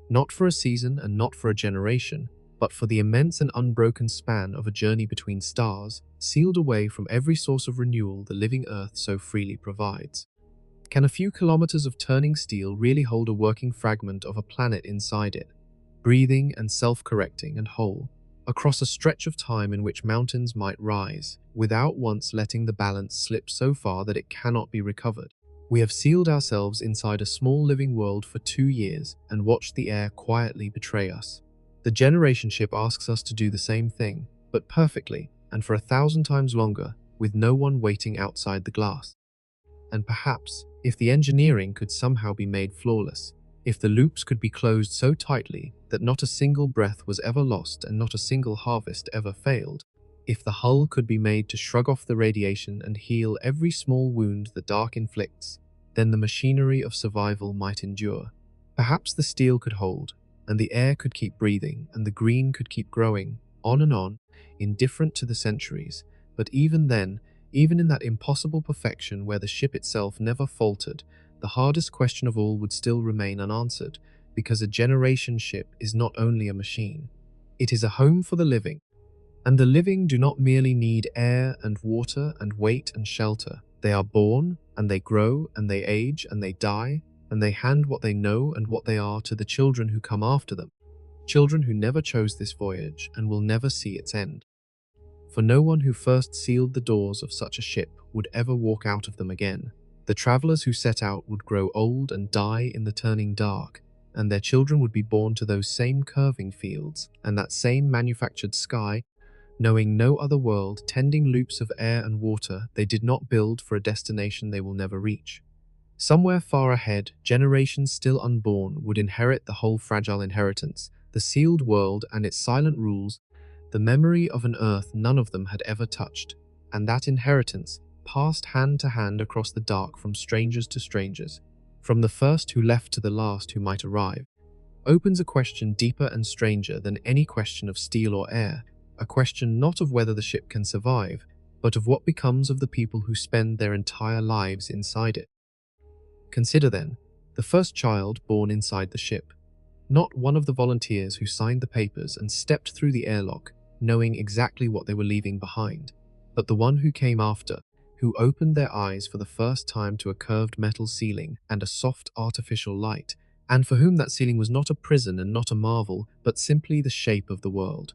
Not for a season and not for a generation, but for the immense and unbroken span of a journey between stars, sealed away from every source of renewal the living Earth so freely provides. Can a few kilometers of turning steel really hold a working fragment of a planet inside it, breathing and self-correcting and whole? across a stretch of time in which mountains might rise, without once letting the balance slip so far that it cannot be recovered. We have sealed ourselves inside a small living world for 2 years and watched the air quietly betray us. The generation ship asks us to do the same thing, but perfectly, and for 1,000 times longer, with no one waiting outside the glass. And perhaps, if the engineering could somehow be made flawless, if the loops could be closed so tightly that not a single breath was ever lost and not a single harvest ever failed, if the hull could be made to shrug off the radiation and heal every small wound the dark inflicts, then the machinery of survival might endure. Perhaps the steel could hold, and the air could keep breathing, and the green could keep growing, on, indifferent to the centuries. But even then, even in that impossible perfection where the ship itself never faltered, the hardest question of all would still remain unanswered, because a generation ship is not only a machine. It is a home for the living. And the living do not merely need air and water and weight and shelter. They are born, and they grow, and they age, and they die, and they hand what they know and what they are to the children who come after them. Children who never chose this voyage and will never see its end. For no one who first sealed the doors of such a ship would ever walk out of them again. The travelers who set out would grow old and die in the turning dark, and their children would be born to those same curving fields and that same manufactured sky, knowing no other world, tending loops of air and water they did not build for a destination they will never reach. Somewhere far ahead, generations still unborn would inherit the whole fragile inheritance, the sealed world and its silent rules, the memory of an earth none of them had ever touched, and that inheritance, passed hand to hand across the dark from strangers to strangers, from the first who left to the last who might arrive, opens a question deeper and stranger than any question of steel or air, a question not of whether the ship can survive, but of what becomes of the people who spend their entire lives inside it. Consider then, the first child born inside the ship, not one of the volunteers who signed the papers and stepped through the airlock, knowing exactly what they were leaving behind, but the one who came after, who opened their eyes for the first time to a curved metal ceiling and a soft artificial light, and for whom that ceiling was not a prison and not a marvel, but simply the shape of the world.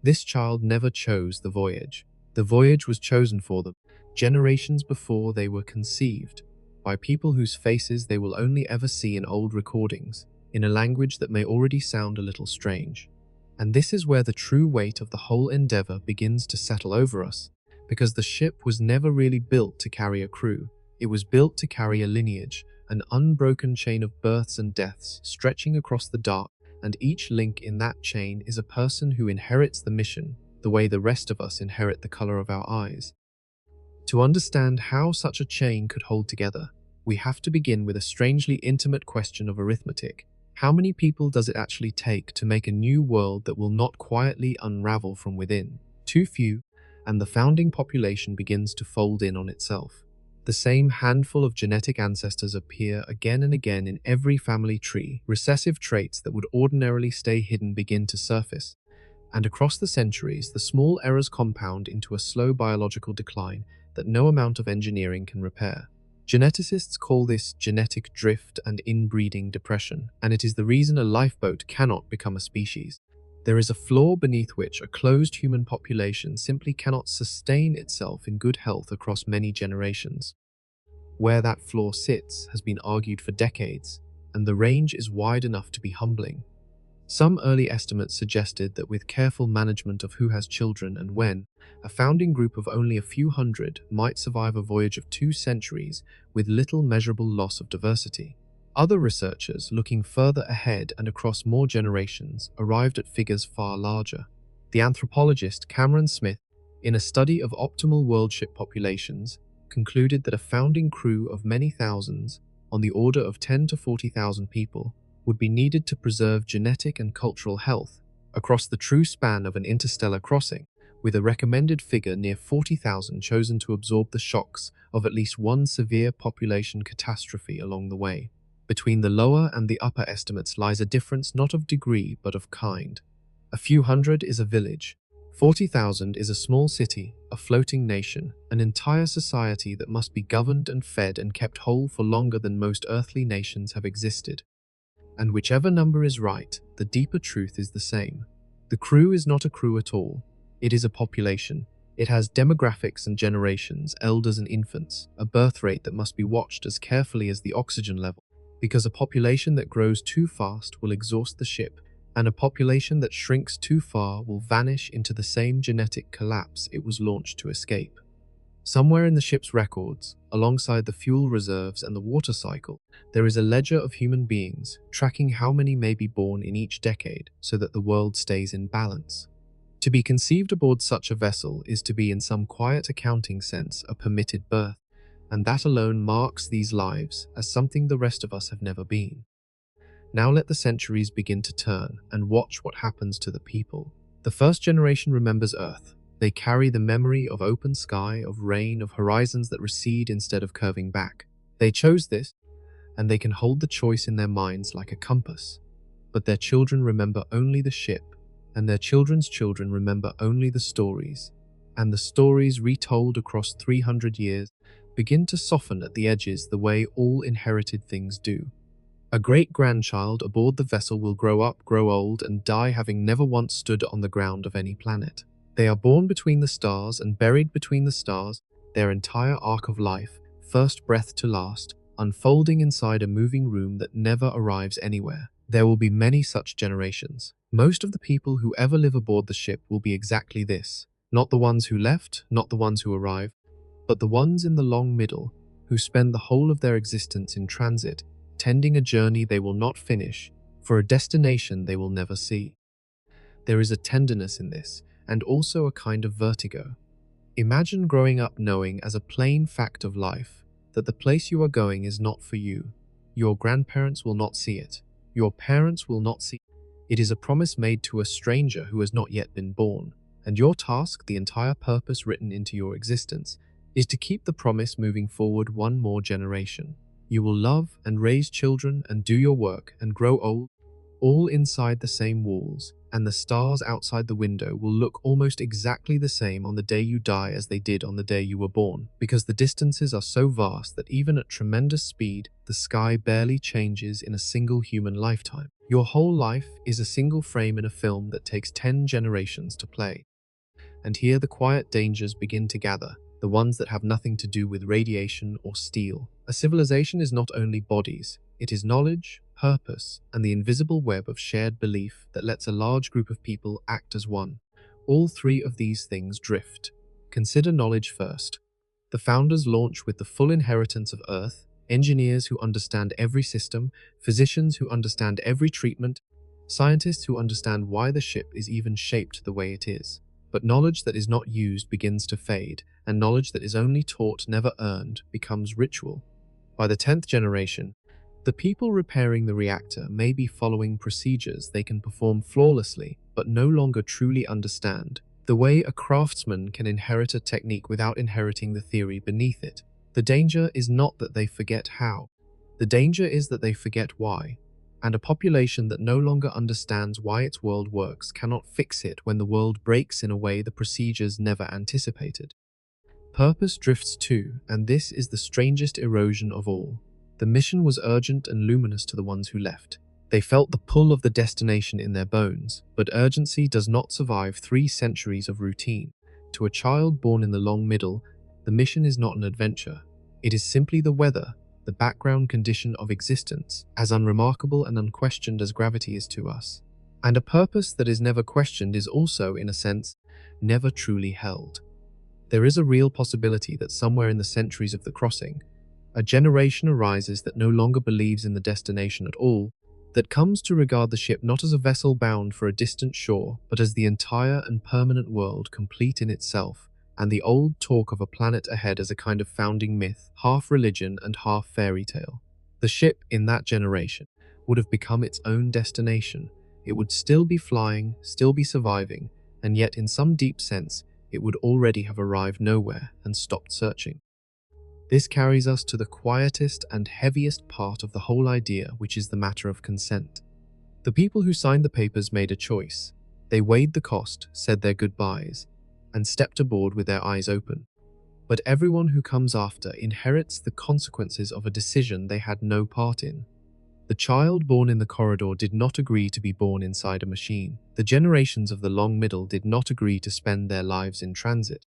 This child never chose the voyage. The voyage was chosen for them, generations before they were conceived, by people whose faces they will only ever see in old recordings, in a language that may already sound a little strange. And this is where the true weight of the whole endeavor begins to settle over us, because the ship was never really built to carry a crew. It was built to carry a lineage, an unbroken chain of births and deaths stretching across the dark, and each link in that chain is a person who inherits the mission, the way the rest of us inherit the color of our eyes. To understand how such a chain could hold together, we have to begin with a strangely intimate question of arithmetic. How many people does it actually take to make a new world that will not quietly unravel from within? Too few, and the founding population begins to fold in on itself. The same handful of genetic ancestors appear again and again in every family tree. Recessive traits that would ordinarily stay hidden begin to surface, and across the centuries, the small errors compound into a slow biological decline that no amount of engineering can repair. Geneticists call this genetic drift and inbreeding depression, and it is the reason a lifeboat cannot become a species. There is a flaw beneath which a closed human population simply cannot sustain itself in good health across many generations. Where that flaw sits has been argued for decades, and the range is wide enough to be humbling. Some early estimates suggested that with careful management of who has children and when, a founding group of only a few hundred might survive a voyage of 2 centuries with little measurable loss of diversity. Other researchers, looking further ahead and across more generations, arrived at figures far larger. The anthropologist Cameron Smith, in a study of optimal world ship populations, concluded that a founding crew of many thousands, on the order of 10 to 40,000 people, would be needed to preserve genetic and cultural health across the true span of an interstellar crossing, with a recommended figure near 40,000 chosen to absorb the shocks of at least one severe population catastrophe along the way. Between the lower and the upper estimates lies a difference not of degree but of kind. A few hundred is a village. 40,000 is a small city, a floating nation, an entire society that must be governed and fed and kept whole for longer than most earthly nations have existed. And whichever number is right, the deeper truth is the same. The crew is not a crew at all. It is a population. It has demographics and generations, elders and infants, a birth rate that must be watched as carefully as the oxygen level, because a population that grows too fast will exhaust the ship, and a population that shrinks too far will vanish into the same genetic collapse it was launched to escape. Somewhere in the ship's records, alongside the fuel reserves and the water cycle, there is a ledger of human beings, tracking how many may be born in each decade so that the world stays in balance. To be conceived aboard such a vessel is to be in some quiet accounting sense a permitted birth, and that alone marks these lives as something the rest of us have never been. Now let the centuries begin to turn and watch what happens to the people. The first generation remembers Earth. They carry the memory of open sky, of rain, of horizons that recede instead of curving back. They chose this, and they can hold the choice in their minds like a compass. But their children remember only the ship, and their children's children remember only the stories. And the stories retold across 300 years begin to soften at the edges the way all inherited things do. A great-grandchild aboard the vessel will grow up, grow old, and die having never once stood on the ground of any planet. They are born between the stars and buried between the stars, their entire arc of life, first breath to last, unfolding inside a moving room that never arrives anywhere. There will be many such generations. Most of the people who ever live aboard the ship will be exactly this. Not the ones who left, not the ones who arrived, but the ones in the long middle, who spend the whole of their existence in transit, tending a journey they will not finish, for a destination they will never see. There is a tenderness in this, and also a kind of vertigo. Imagine growing up knowing as a plain fact of life that the place you are going is not for you. Your grandparents will not see it. Your parents will not see it. It is a promise made to a stranger who has not yet been born, and your task, the entire purpose written into your existence, is to keep the promise moving forward one more generation. You will love and raise children and do your work and grow old, all inside the same walls, and the stars outside the window will look almost exactly the same on the day you die as they did on the day you were born, because the distances are so vast that even at tremendous speed, the sky barely changes in a single human lifetime. Your whole life is a single frame in a film that takes 10 generations to play. And here the quiet dangers begin to gather, the ones that have nothing to do with radiation or steel. A civilization is not only bodies, it is knowledge, purpose, and the invisible web of shared belief that lets a large group of people act as one. All three of these things drift. Consider knowledge first. The founders launch with the full inheritance of Earth, engineers who understand every system, physicians who understand every treatment, scientists who understand why the ship is even shaped the way it is. But knowledge that is not used begins to fade, and knowledge that is only taught, never earned, becomes ritual. By the 10th generation, the people repairing the reactor may be following procedures they can perform flawlessly, but no longer truly understand, the way a craftsman can inherit a technique without inheriting the theory beneath it. The danger is not that they forget how. The danger is that they forget why. And a population that no longer understands why its world works cannot fix it when the world breaks in a way the procedures never anticipated. Purpose drifts too, and this is the strangest erosion of all. The mission was urgent and luminous to the ones who left. They felt the pull of the destination in their bones, but urgency does not survive 3 centuries of routine. To a child born in the long middle, the mission is not an adventure. It is simply the weather, the background condition of existence, as unremarkable and unquestioned as gravity is to us. And a purpose that is never questioned is also, in a sense, never truly held. There is a real possibility that somewhere in the centuries of the crossing, a generation arises that no longer believes in the destination at all, that comes to regard the ship not as a vessel bound for a distant shore, but as the entire and permanent world complete in itself, and the old talk of a planet ahead as a kind of founding myth, half religion and half fairy tale. The ship, in that generation, would have become its own destination. It would still be flying, still be surviving, and yet in some deep sense, it would already have arrived nowhere and stopped searching. This carries us to the quietest and heaviest part of the whole idea, which is the matter of consent. The people who signed the papers made a choice. They weighed the cost, said their goodbyes, and stepped aboard with their eyes open. But everyone who comes after inherits the consequences of a decision they had no part in. The child born in the corridor did not agree to be born inside a machine. The generations of the long middle did not agree to spend their lives in transit.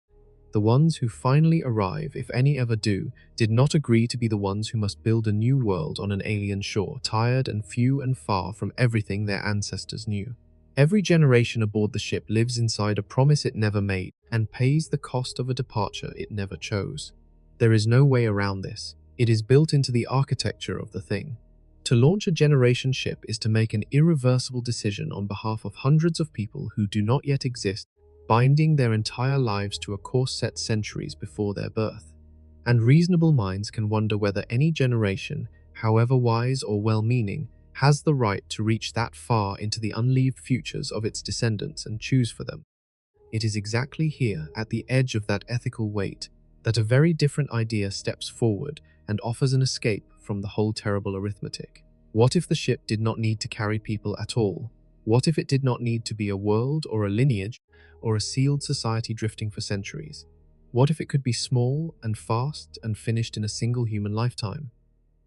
The ones who finally arrive, if any ever do, did not agree to be the ones who must build a new world on an alien shore, tired and few and far from everything their ancestors knew. Every generation aboard the ship lives inside a promise it never made and pays the cost of a departure it never chose. There is no way around this. It is built into the architecture of the thing. To launch a generation ship is to make an irreversible decision on behalf of hundreds of people who do not yet exist, binding their entire lives to a course set centuries before their birth. And reasonable minds can wonder whether any generation, however wise or well-meaning, has the right to reach that far into the unlived futures of its descendants and choose for them. It is exactly here, at the edge of that ethical weight, that a very different idea steps forward and offers an escape from the whole terrible arithmetic. What if the ship did not need to carry people at all? What if it did not need to be a world or a lineage or a sealed society drifting for centuries? What if it could be small and fast and finished in a single human lifetime?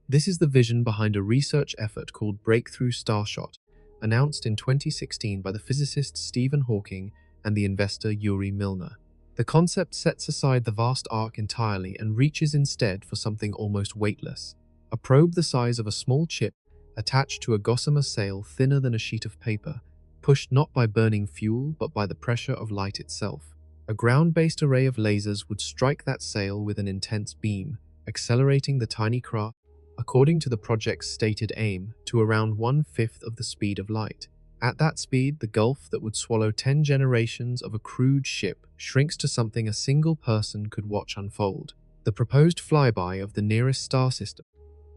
This is the vision behind a research effort called Breakthrough Starshot, announced in 2016 by the physicist Stephen Hawking and the investor Yuri Milner. The concept sets aside the vast arc entirely and reaches instead for something almost weightless. A probe the size of a small chip attached to a gossamer sail thinner than a sheet of paper, pushed not by burning fuel but by the pressure of light itself. A ground-based array of lasers would strike that sail with an intense beam, accelerating the tiny craft, according to the project's stated aim, to around 1/5 of the speed of light. At that speed, the gulf that would swallow 10 generations of a crewed ship shrinks to something a single person could watch unfold. The proposed flyby of the nearest star system,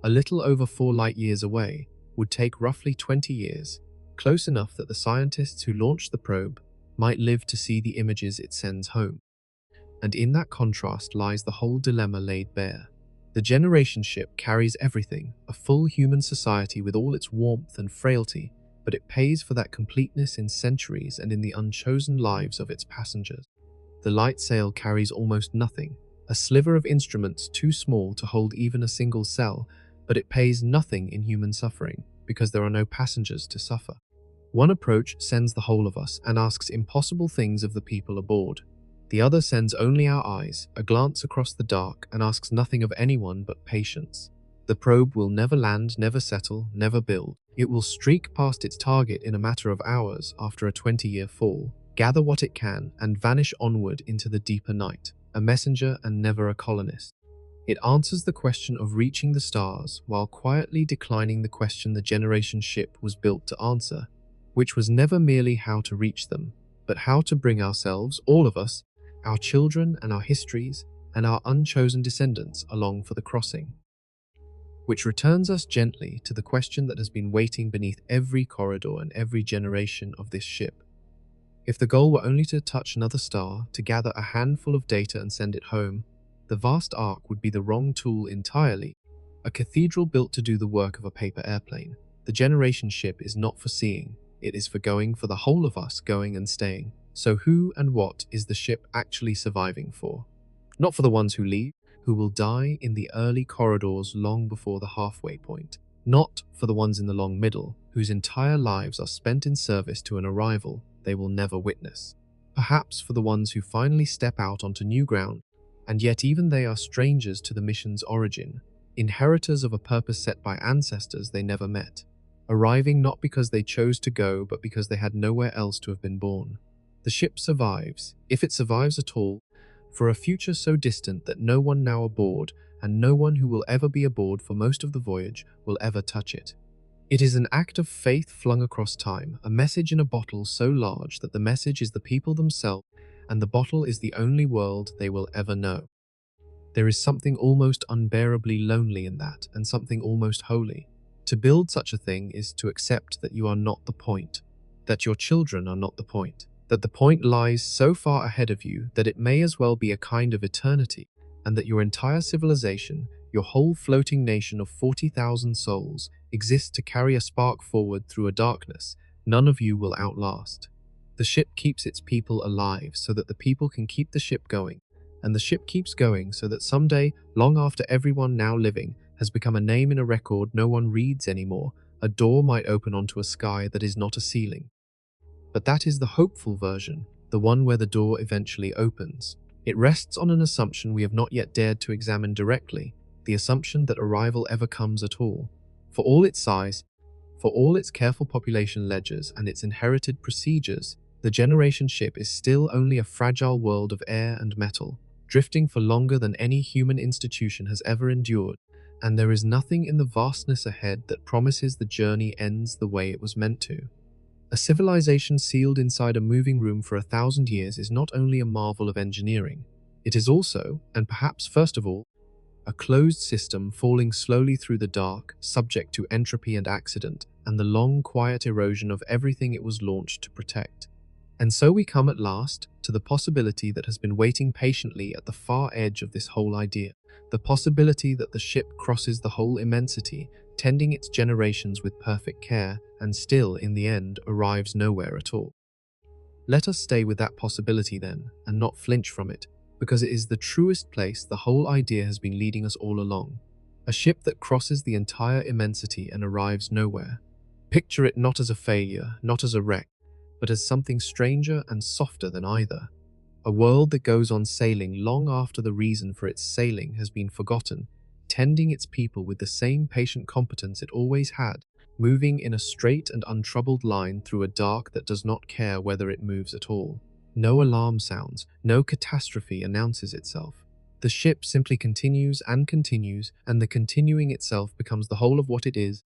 a little over 4 light-years away, would take roughly 20 years, close enough that the scientists who launched the probe might live to see the images it sends home. And in that contrast lies the whole dilemma laid bare. The generation ship carries everything, a full human society with all its warmth and frailty, but it pays for that completeness in centuries and in the unchosen lives of its passengers. The light sail carries almost nothing, a sliver of instruments too small to hold even a single cell, but it pays nothing in human suffering, because there are no passengers to suffer. One approach sends the whole of us and asks impossible things of the people aboard. The other sends only our eyes, a glance across the dark, and asks nothing of anyone but patience. The probe will never land, never settle, never build. It will streak past its target in a matter of hours after a 20-year fall, gather what it can, and vanish onward into the deeper night, a messenger and never a colonist. It answers the question of reaching the stars while quietly declining the question the generation ship was built to answer, which was never merely how to reach them, but how to bring ourselves, all of us, our children and our histories, and our unchosen descendants along for the crossing. Which returns us gently to the question that has been waiting beneath every corridor and every generation of this ship. If the goal were only to touch another star, to gather a handful of data and send it home, the vast arc would be the wrong tool entirely, a cathedral built to do the work of a paper airplane. The generation ship is not for seeing, it is for going, for the whole of us going and staying. So who and what is the ship actually surviving for? Not for the ones who leave, who will die in the early corridors long before the halfway point. Not for the ones in the long middle, whose entire lives are spent in service to an arrival they will never witness. Perhaps for the ones who finally step out onto new ground, and yet even they are strangers to the mission's origin, inheritors of a purpose set by ancestors they never met, arriving not because they chose to go, but because they had nowhere else to have been born. The ship survives, if it survives at all, for a future so distant that no one now aboard, and no one who will ever be aboard for most of the voyage, will ever touch it. It is an act of faith flung across time, a message in a bottle so large that the message is the people themselves, and the bottle is the only world they will ever know. There is something almost unbearably lonely in that, and something almost holy. To build such a thing is to accept that you are not the point, that your children are not the point, that the point lies so far ahead of you that it may as well be a kind of eternity, and that your entire civilization, your whole floating nation of 40,000 souls, exists to carry a spark forward through a darkness none of you will outlast. The ship keeps its people alive so that the people can keep the ship going, and the ship keeps going so that someday, long after everyone now living has become a name in a record no one reads anymore, a door might open onto a sky that is not a ceiling. But that is the hopeful version, the one where the door eventually opens. It rests on an assumption we have not yet dared to examine directly, the assumption that arrival ever comes at all. For all its size, for all its careful population ledgers and its inherited procedures, the generation ship is still only a fragile world of air and metal, drifting for longer than any human institution has ever endured, and there is nothing in the vastness ahead that promises the journey ends the way it was meant to. A civilization sealed inside a moving room for 1,000 years is not only a marvel of engineering, it is also, and perhaps first of all, a closed system falling slowly through the dark, subject to entropy and accident, and the long, quiet erosion of everything it was launched to protect. And so we come at last to the possibility that has been waiting patiently at the far edge of this whole idea, the possibility that the ship crosses the whole immensity, tending its generations with perfect care, and still, in the end, arrives nowhere at all. Let us stay with that possibility then, and not flinch from it, because it is the truest place the whole idea has been leading us all along. A ship that crosses the entire immensity and arrives nowhere. Picture it not as a failure, not as a wreck, but as something stranger and softer than either. A world that goes on sailing long after the reason for its sailing has been forgotten, tending its people with the same patient competence it always had, moving in a straight and untroubled line through a dark that does not care whether it moves at all. No alarm sounds, no catastrophe announces itself. The ship simply continues, and the continuing itself becomes the whole of what it is,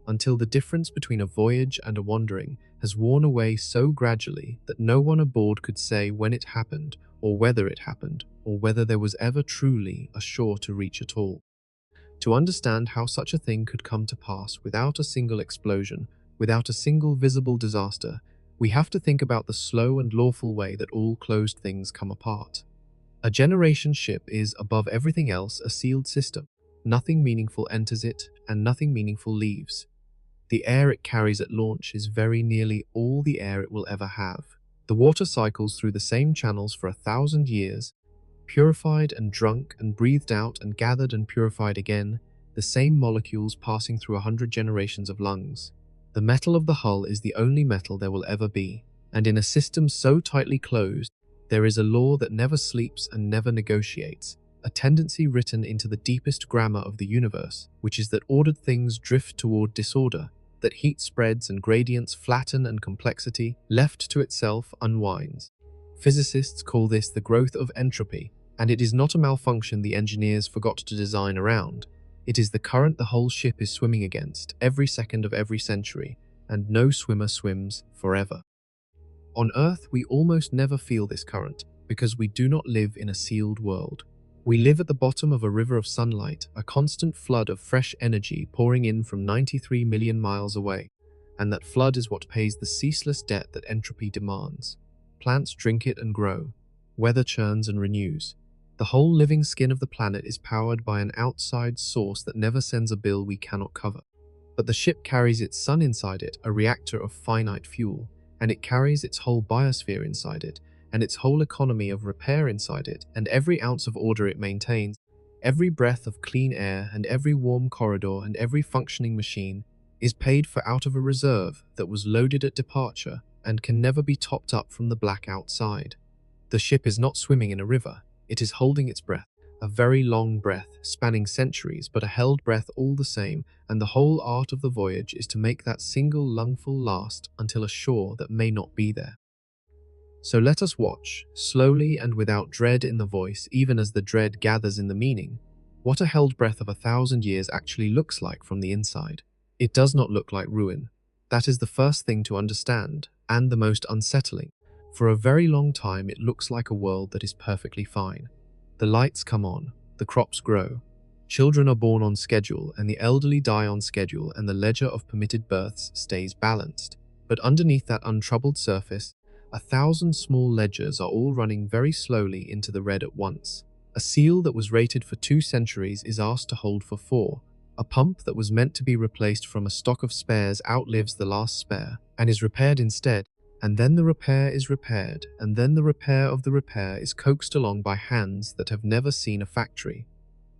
until the difference between a voyage and a wandering has worn away so gradually that no one aboard could say when it happened, or whether it happened, or whether there was ever truly a shore to reach at all. To understand how such a thing could come to pass without a single explosion, without a single visible disaster, we have to think about the slow and lawful way that all closed things come apart. A generation ship is, above everything else, a sealed system. Nothing meaningful enters it, and nothing meaningful leaves. The air it carries at launch is very nearly all the air it will ever have. The water cycles through the same channels for 1,000 years, purified and drunk and breathed out and gathered and purified again, the same molecules passing through 100 generations of lungs. The metal of the hull is the only metal there will ever be, and in a system so tightly closed, there is a law that never sleeps and never negotiates, a tendency written into the deepest grammar of the universe, which is that ordered things drift toward disorder, that heat spreads and gradients flatten and complexity, left to itself, unwinds. Physicists call this the growth of entropy, and it is not a malfunction the engineers forgot to design around. It is the current the whole ship is swimming against every second of every century, and no swimmer swims forever. On Earth, we almost never feel this current, because we do not live in a sealed world. We live at the bottom of a river of sunlight, a constant flood of fresh energy pouring in from 93 million miles away, and that flood is what pays the ceaseless debt that entropy demands. Plants drink it and grow. Weather churns and renews. The whole living skin of the planet is powered by an outside source that never sends a bill we cannot cover. But the ship carries its sun inside it, a reactor of finite fuel, and it carries its whole biosphere inside it, and its whole economy of repair inside it, and every ounce of order it maintains, every breath of clean air, and every warm corridor, and every functioning machine is paid for out of a reserve that was loaded at departure and can never be topped up from the black outside. The ship is not swimming in a river, it is holding its breath, a very long breath, spanning centuries, but a held breath all the same, and the whole art of the voyage is to make that single lungful last until a shore that may not be there. So let us watch, slowly and without dread in the voice, even as the dread gathers in the meaning, what a held breath of 1,000 years actually looks like from the inside. It does not look like ruin. That is the first thing to understand, and the most unsettling. For a very long time it looks like a world that is perfectly fine. The lights come on, the crops grow, children are born on schedule, and the elderly die on schedule, and the ledger of permitted births stays balanced. But underneath that untroubled surface, 1,000 small ledgers are all running very slowly into the red at once. A seal that was rated for 2 centuries is asked to hold for 4. A pump that was meant to be replaced from a stock of spares outlives the last spare, and is repaired instead. And then the repair is repaired, and then the repair of the repair is coaxed along by hands that have never seen a factory.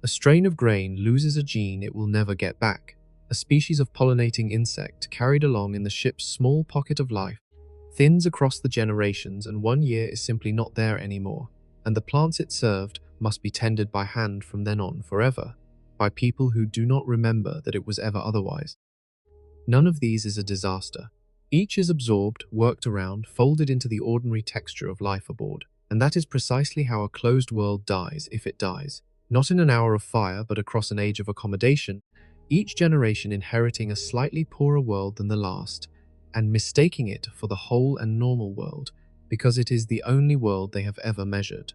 A strain of grain loses a gene it will never get back. a species of pollinating insect carried along in the ship's small pocket of life, thins across the generations, and 1 year is simply not there anymore, and the plants it served must be tended by hand from then on forever, by people who do not remember that it was ever otherwise. None of these is a disaster. Each is absorbed, worked around, folded into the ordinary texture of life aboard. And that is precisely how a closed world dies, if it dies. Not in an hour of fire, but across an age of accommodation, each generation inheriting a slightly poorer world than the last, and mistaking it for the whole and normal world, because it is the only world they have ever measured.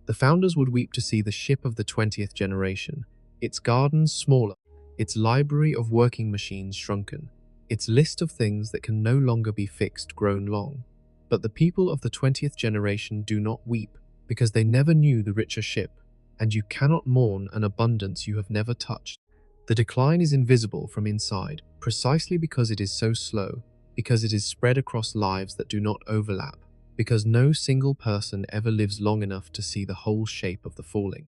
The founders would weep to see the ship of the 20th generation, its gardens smaller, its library of working machines shrunken, its list of things that can no longer be fixed grown long. But the people of the 20th generation do not weep, because they never knew the richer ship, and you cannot mourn an abundance you have never touched. The decline is invisible from inside, precisely because it is so slow, because it is spread across lives that do not overlap, because no single person ever lives long enough to see the whole shape of the falling.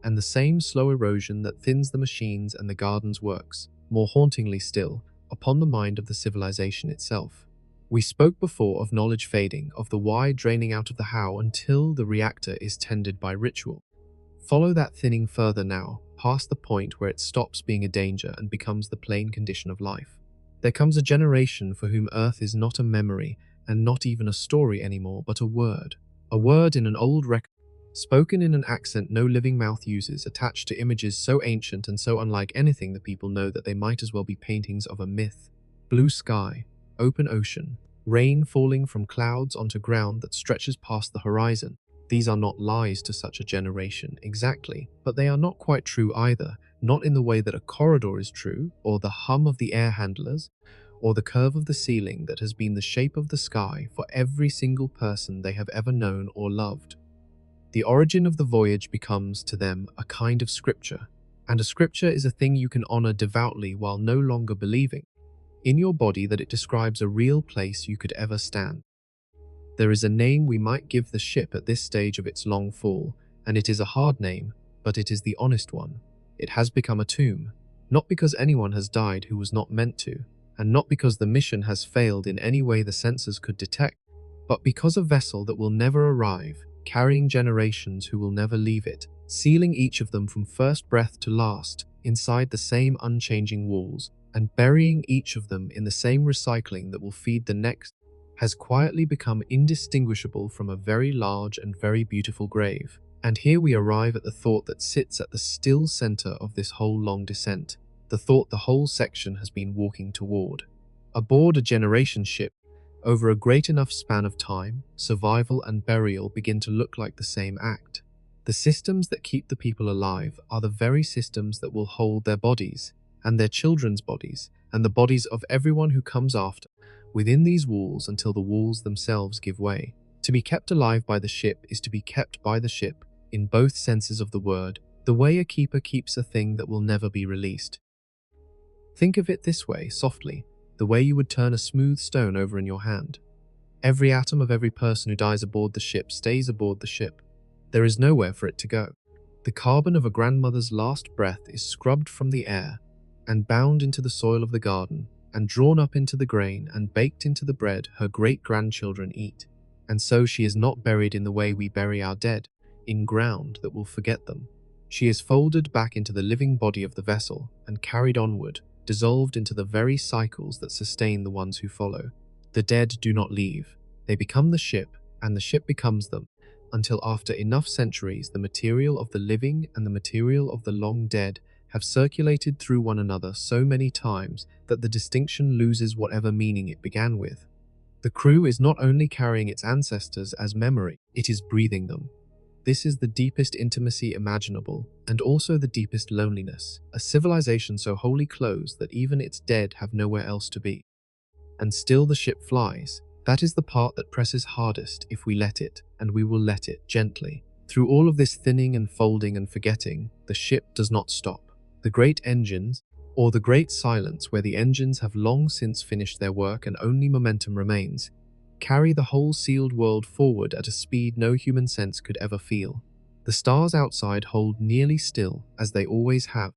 And the same slow erosion that thins the machines and the gardens works, more hauntingly still, upon the mind of the civilization itself. We spoke before of knowledge fading, of the why draining out of the how until the reactor is tended by ritual. Follow that thinning further now, past the point where it stops being a danger and becomes the plain condition of life. There comes a generation for whom Earth is not a memory and not even a story anymore, but a word in an old record, spoken in an accent no living mouth uses, attached to images so ancient and so unlike anything the people know that they might as well be paintings of a myth. Blue sky, open ocean, rain falling from clouds onto ground that stretches past the horizon. These are not lies to such a generation, exactly, but they are not quite true either, not in the way that a corridor is true, or the hum of the air handlers, or the curve of the ceiling that has been the shape of the sky for every single person they have ever known or loved. The origin of the voyage becomes, to them, a kind of scripture, and a scripture is a thing you can honor devoutly while no longer believing in your body that it describes a real place you could ever stand. There is a name we might give the ship at this stage of its long fall, and it is a hard name, but it is the honest one. It has become a tomb, not because anyone has died who was not meant to, and not because the mission has failed in any way the sensors could detect, but because a vessel that will never arrive, carrying generations who will never leave it, sealing each of them from first breath to last inside the same unchanging walls, and burying each of them in the same recycling that will feed the next, has quietly become indistinguishable from a very large and very beautiful grave. And here we arrive at the thought that sits at the still center of this whole long descent, the thought the whole section has been walking toward. Aboard a generation ship, over a great enough span of time, survival and burial begin to look like the same act. The systems that keep the people alive are the very systems that will hold their bodies, and their children's bodies, and the bodies of everyone who comes after, within these walls until the walls themselves give way. To be kept alive by the ship is to be kept by the ship, in both senses of the word, the way a keeper keeps a thing that will never be released. Think of it this way, softly, the way you would turn a smooth stone over in your hand. Every atom of every person who dies aboard the ship stays aboard the ship. There is nowhere for it to go. The carbon of a grandmother's last breath is scrubbed from the air, and bound into the soil of the garden, and drawn up into the grain and baked into the bread her great-grandchildren eat. And so she is not buried in the way we bury our dead, in ground that will forget them. She is folded back into the living body of the vessel and carried onward, dissolved into the very cycles that sustain the ones who follow. The dead do not leave. They become the ship, and the ship becomes them, until after enough centuries the material of the living and the material of the long dead have circulated through one another so many times that the distinction loses whatever meaning it began with. The crew is not only carrying its ancestors as memory, it is breathing them. This is the deepest intimacy imaginable, and also the deepest loneliness, a civilization so wholly closed that even its dead have nowhere else to be. And still the ship flies. That is the part that presses hardest if we let it, and we will let it gently. Through all of this thinning and folding and forgetting, the ship does not stop. The great engines, or the great silence where the engines have long since finished their work and only momentum remains, carry the whole sealed world forward at a speed no human sense could ever feel. The stars outside hold nearly still, as they always have,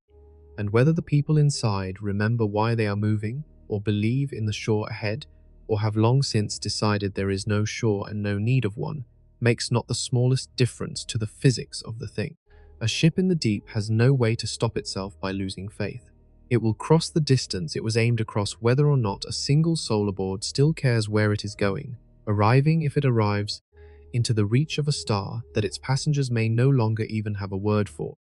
And whether the people inside remember why they are moving, or believe in the shore ahead, or have long since decided there is no shore and no need of one, makes not the smallest difference to the physics of the thing. A ship in the deep has no way to stop itself by losing faith. It will cross the distance it was aimed across whether or not a single soul aboard still cares where it is going, arriving, if it arrives, into the reach of a star that its passengers may no longer even have a word for.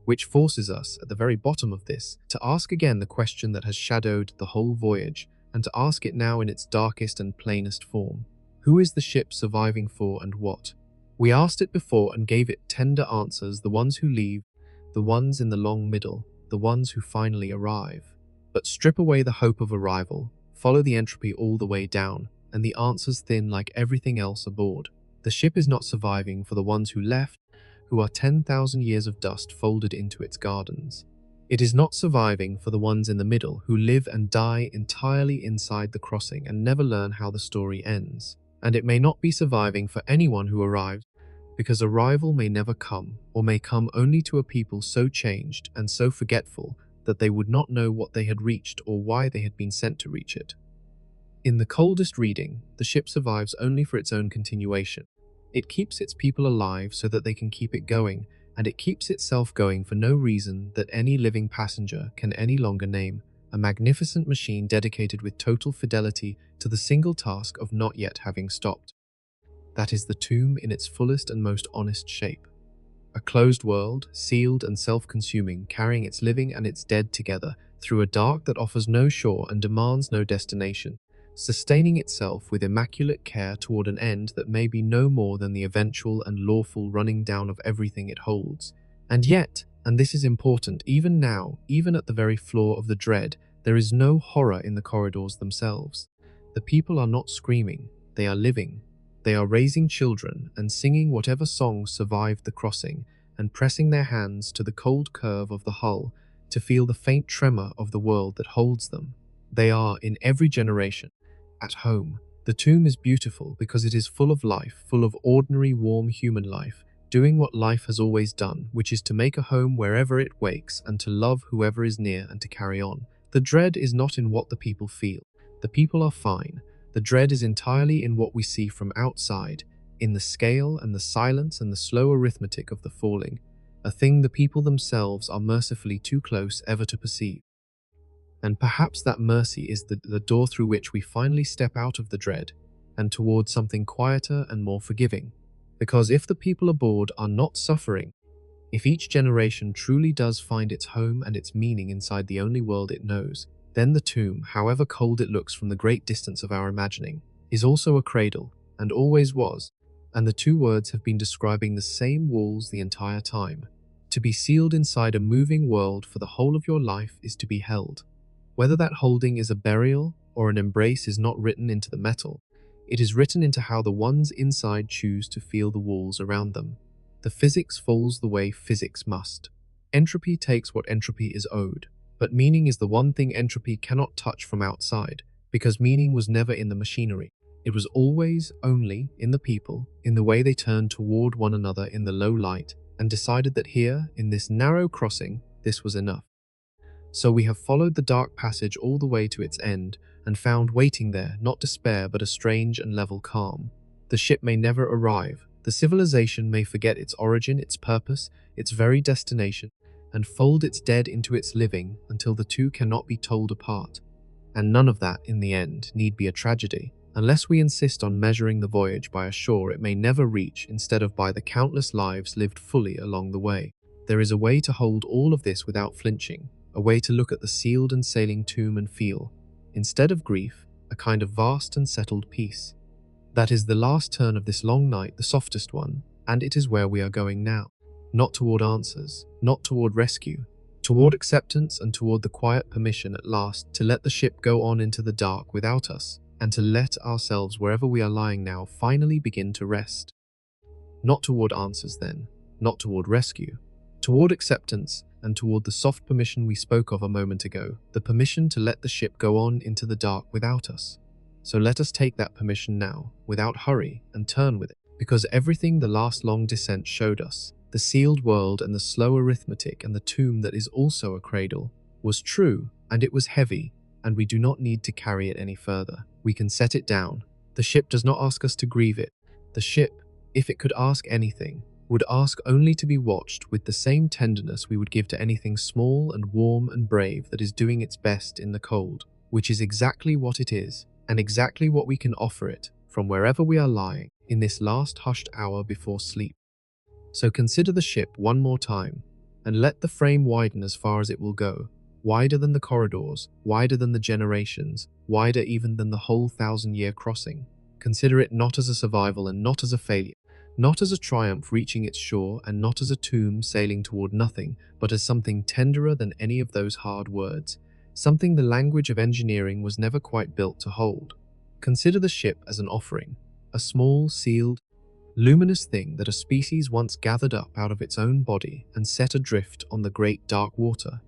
Which forces us, at the very bottom of this, to ask again the question that has shadowed the whole voyage, and to ask it now in its darkest and plainest form. Who is the ship surviving for, and what? We asked it before and gave it tender answers, the ones who leave, the ones in the long middle, the ones who finally arrive. But strip away the hope of arrival, follow the entropy all the way down, and the answer's thin like everything else aboard. The ship is not surviving for the ones who left, who are 10,000 years of dust folded into its gardens. It is not surviving for the ones in the middle who live and die entirely inside the crossing and never learn how the story ends. And it may not be surviving for anyone who arrives, because arrival may never come, or may come only to a people so changed and so forgetful that they would not know what they had reached or why they had been sent to reach it. In the coldest reading, the ship survives only for its own continuation. It keeps its people alive so that they can keep it going, and it keeps itself going for no reason that any living passenger can any longer name, a magnificent machine dedicated with total fidelity to the single task of not yet having stopped. That is the tomb in its fullest and most honest shape. A closed world, sealed and self-consuming, carrying its living and its dead together through a dark that offers no shore and demands no destination, sustaining itself with immaculate care toward an end that may be no more than the eventual and lawful running down of everything it holds. And yet, and this is important, even now, even at the very floor of the dread, there is no horror in the corridors themselves. The people are not screaming, they are living. They are raising children and singing whatever songs survived the crossing, and pressing their hands to the cold curve of the hull to feel the faint tremor of the world that holds them. They are, in every generation, at home. The tomb is beautiful because it is full of life, full of ordinary, warm human life, doing what life has always done, which is to make a home wherever it wakes and to love whoever is near and to carry on. The dread is not in what the people feel. The people are fine. The dread is entirely in what we see from outside, in the scale and the silence and the slow arithmetic of the falling, a thing the people themselves are mercifully too close ever to perceive. And perhaps that mercy is the door through which we finally step out of the dread and towards something quieter and more forgiving. Because if the people aboard are not suffering, if each generation truly does find its home and its meaning inside the only world it knows, then the tomb, however cold it looks from the great distance of our imagining, is also a cradle, and always was, and the two words have been describing the same walls the entire time. To be sealed inside a moving world for the whole of your life is to be held. Whether that holding is a burial or an embrace is not written into the metal. It is written into how the ones inside choose to feel the walls around them. The physics falls the way physics must. Entropy takes what entropy is owed. But meaning is the one thing entropy cannot touch from outside, because meaning was never in the machinery. It was always only in the people, in the way they turned toward one another in the low light, and decided that here, in this narrow crossing, this was enough. So we have followed the dark passage all the way to its end, and found waiting there not despair but a strange and level calm. The ship may never arrive, the civilization may forget its origin, its purpose, its very destination, and fold its dead into its living until the two cannot be told apart. And none of that, in the end, need be a tragedy, unless we insist on measuring the voyage by a shore it may never reach instead of by the countless lives lived fully along the way. There is a way to hold all of this without flinching, a way to look at the sealed and sailing tomb and feel, instead of grief, a kind of vast and settled peace. That is the last turn of this long night, the softest one, and it is where we are going now. Not toward answers, not toward rescue, toward acceptance and toward the quiet permission at last to let the ship go on into the dark without us, and to let ourselves wherever we are lying now finally begin to rest. Not toward answers then, not toward rescue, toward acceptance and toward the soft permission we spoke of a moment ago, the permission to let the ship go on into the dark without us. So let us take that permission now, without hurry, and turn with it, because everything the last long descent showed us, the sealed world and the slow arithmetic and the tomb that is also a cradle, was true, and it was heavy, and we do not need to carry it any further. We can set it down. The ship does not ask us to grieve it. The ship, if it could ask anything, would ask only to be watched with the same tenderness we would give to anything small and warm and brave that is doing its best in the cold, which is exactly what it is, and exactly what we can offer it from wherever we are lying in this last hushed hour before sleep. So consider the ship one more time, and let the frame widen as far as it will go, wider than the corridors, wider than the generations, wider even than the whole 1,000-year crossing. Consider it not as a survival and not as a failure, not as a triumph reaching its shore and not as a tomb sailing toward nothing, but as something tenderer than any of those hard words, something the language of engineering was never quite built to hold. Consider the ship as an offering, a small, sealed, luminous thing that a species once gathered up out of its own body and set adrift on the great dark water,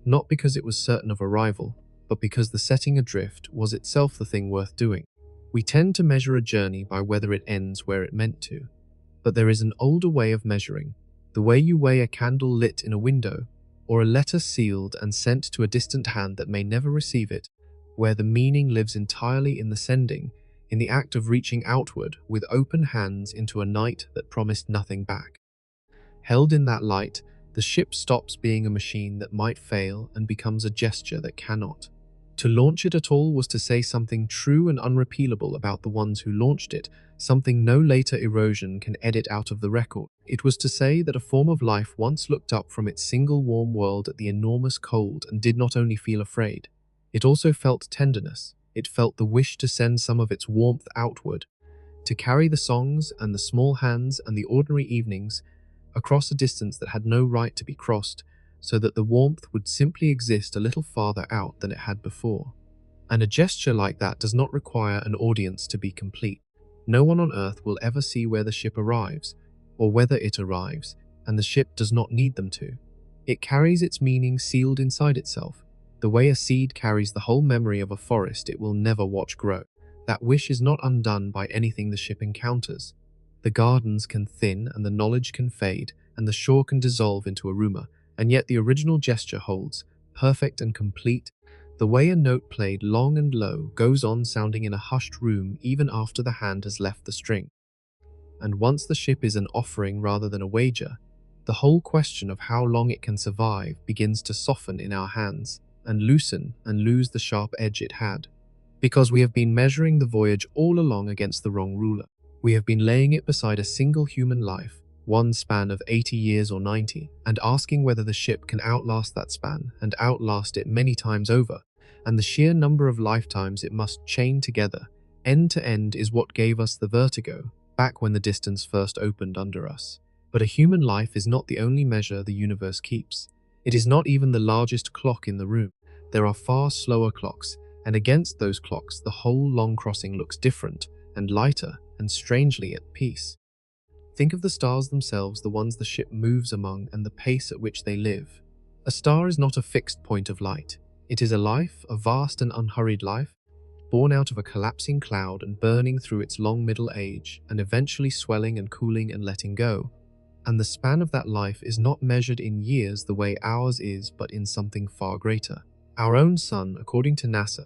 not because it was certain of arrival, but because the setting adrift was itself the thing worth doing. We tend to measure a journey by whether it ends where it meant to, but there is an older way of measuring, the way you weigh a candle lit in a window, or a letter sealed and sent to a distant hand that may never receive it, where the meaning lives entirely in the sending, in the act of reaching outward with open hands into a night that promised nothing back. Held in that light, the ship stops being a machine that might fail and becomes a gesture that cannot. To launch it at all was to say something true and unrepealable about the ones who launched it, something no later erosion can edit out of the record. It was to say that a form of life once looked up from its single warm world at the enormous cold and did not only feel afraid, it also felt tenderness. It felt the wish to send some of its warmth outward, to carry the songs and the small hands and the ordinary evenings across a distance that had no right to be crossed, so that the warmth would simply exist a little farther out than it had before. And a gesture like that does not require an audience to be complete. No one on Earth will ever see where the ship arrives, or whether it arrives, and the ship does not need them to. It carries its meaning sealed inside itself. The way a seed carries the whole memory of a forest it will never watch grow. That wish is not undone by anything the ship encounters. The gardens can thin and the knowledge can fade and the shore can dissolve into a rumor, and yet the original gesture holds, perfect and complete. The way a note played long and low goes on sounding in a hushed room even after the hand has left the string. And once the ship is an offering rather than a wager, the whole question of how long it can survive begins to soften in our hands, and loosen and lose the sharp edge it had. Because we have been measuring the voyage all along against the wrong ruler. We have been laying it beside a single human life, one span of 80 years or 90, and asking whether the ship can outlast that span and outlast it many times over, and the sheer number of lifetimes it must chain together, end to end, is what gave us the vertigo, back when the distance first opened under us. But a human life is not the only measure the universe keeps. It is not even the largest clock in the room. There are far slower clocks, and against those clocks the whole long crossing looks different and lighter and strangely at peace. Think of the stars themselves, the ones the ship moves among, and the pace at which they live. A star is not a fixed point of light. It is a life, a vast and unhurried life, born out of a collapsing cloud and burning through its long middle age, and eventually swelling and cooling and letting go. And the span of that life is not measured in years the way ours is, but in something far greater. Our own sun, according to NASA,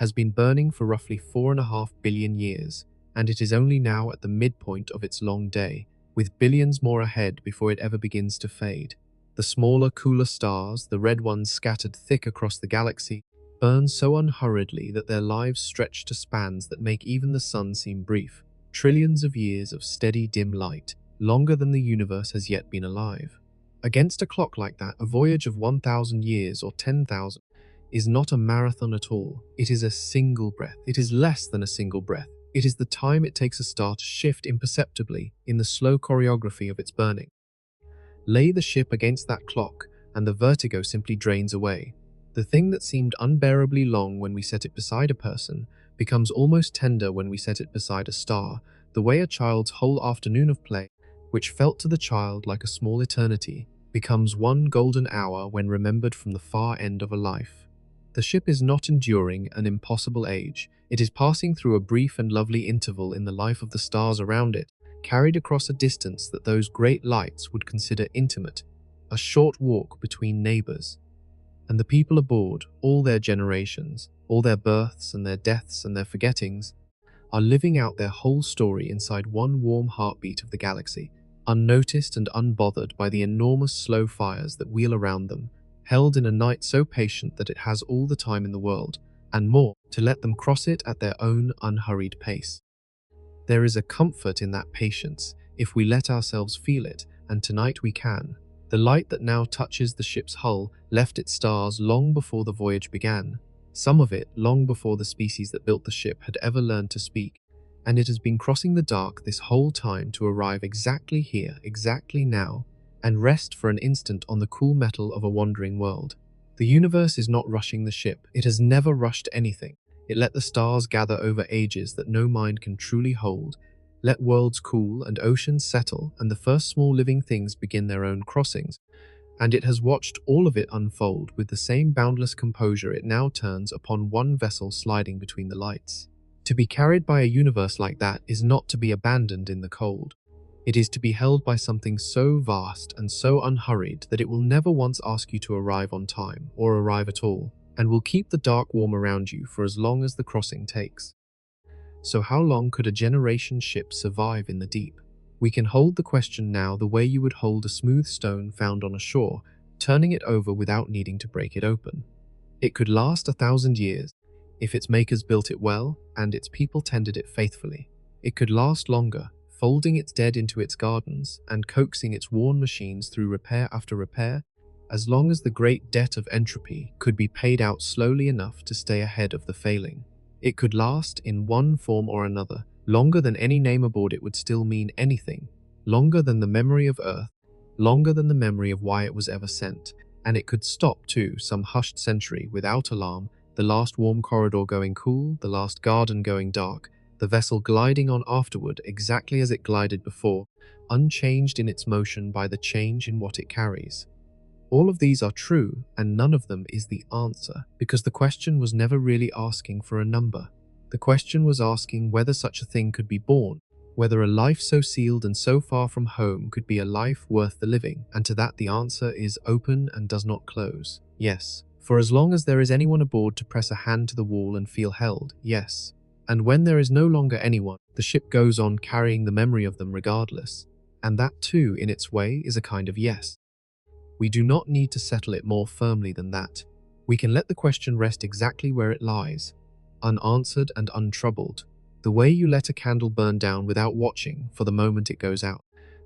has been burning for roughly 4.5 billion years, and it is only now at the midpoint of its long day, with billions more ahead before it ever begins to fade. The smaller, cooler stars, the red ones scattered thick across the galaxy, burn so unhurriedly that their lives stretch to spans that make even the sun seem brief. Trillions of years of steady, dim light, longer than the universe has yet been alive. Against a clock like that, a voyage of 1,000 years or 10,000 is not a marathon at all. It is a single breath. It is less than a single breath. It is the time it takes a star to shift imperceptibly in the slow choreography of its burning. Lay the ship against that clock, and the vertigo simply drains away. The thing that seemed unbearably long when we set it beside a person becomes almost tender when we set it beside a star, the way a child's whole afternoon of play, which felt to the child like a small eternity, becomes one golden hour when remembered from the far end of a life. The ship is not enduring an impossible age. It is passing through a brief and lovely interval in the life of the stars around it, carried across a distance that those great lights would consider intimate, a short walk between neighbors. And the people aboard, all their generations, all their births and their deaths and their forgettings, are living out their whole story inside one warm heartbeat of the galaxy, unnoticed and unbothered by the enormous slow fires that wheel around them, held in a night so patient that it has all the time in the world, and more, to let them cross it at their own unhurried pace. There is a comfort in that patience, if we let ourselves feel it, and tonight we can. The light that now touches the ship's hull left its stars long before the voyage began, some of it long before the species that built the ship had ever learned to speak, and it has been crossing the dark this whole time to arrive exactly here, exactly now, and rest for an instant on the cool metal of a wandering world. The universe is not rushing the ship. It has never rushed anything. It let the stars gather over ages that no mind can truly hold, let worlds cool and oceans settle, and the first small living things begin their own crossings, and it has watched all of it unfold with the same boundless composure it now turns upon one vessel sliding between the lights. To be carried by a universe like that is not to be abandoned in the cold. It is to be held by something so vast and so unhurried that it will never once ask you to arrive on time, or arrive at all, and will keep the dark warm around you for as long as the crossing takes. So how long could a generation ship survive in the deep? We can hold the question now the way you would hold a smooth stone found on a shore, turning it over without needing to break it open. It could last 1,000 years, if its makers built it well and its people tended it faithfully. It could last longer, folding its dead into its gardens and coaxing its worn machines through repair after repair, as long as the great debt of entropy could be paid out slowly enough to stay ahead of the failing. It could last, in one form or another, longer than any name aboard it would still mean anything, longer than the memory of Earth, longer than the memory of why it was ever sent, and it could stop too some hushed century without alarm, the last warm corridor going cool, the last garden going dark, the vessel gliding on afterward exactly as it glided before, unchanged in its motion by the change in what it carries. All of these are true, and none of them is the answer, because the question was never really asking for a number. The question was asking whether such a thing could be born, whether a life so sealed and so far from home could be a life worth the living, and to that the answer is open and does not close. Yes, for as long as there is anyone aboard to press a hand to the wall and feel held, yes. And when there is no longer anyone, the ship goes on carrying the memory of them regardless, and that too, in its way, is a kind of yes. We do not need to settle it more firmly than that. We can let the question rest exactly where it lies, unanswered and untroubled, the way you let a candle burn down without watching for the moment it goes out.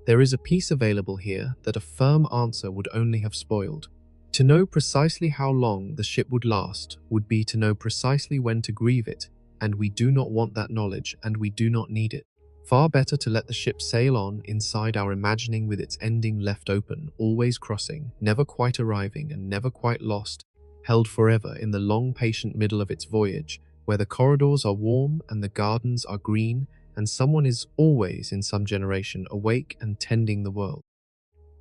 There is a peace available here that a firm answer would only have spoiled. To know precisely how long the ship would last would be to know precisely when to grieve it, and we do not want that knowledge, and we do not need it. Far better to let the ship sail on inside our imagining with its ending left open, always crossing, never quite arriving and never quite lost, held forever in the long patient middle of its voyage, where the corridors are warm and the gardens are green, and someone is always in some generation awake and tending the world.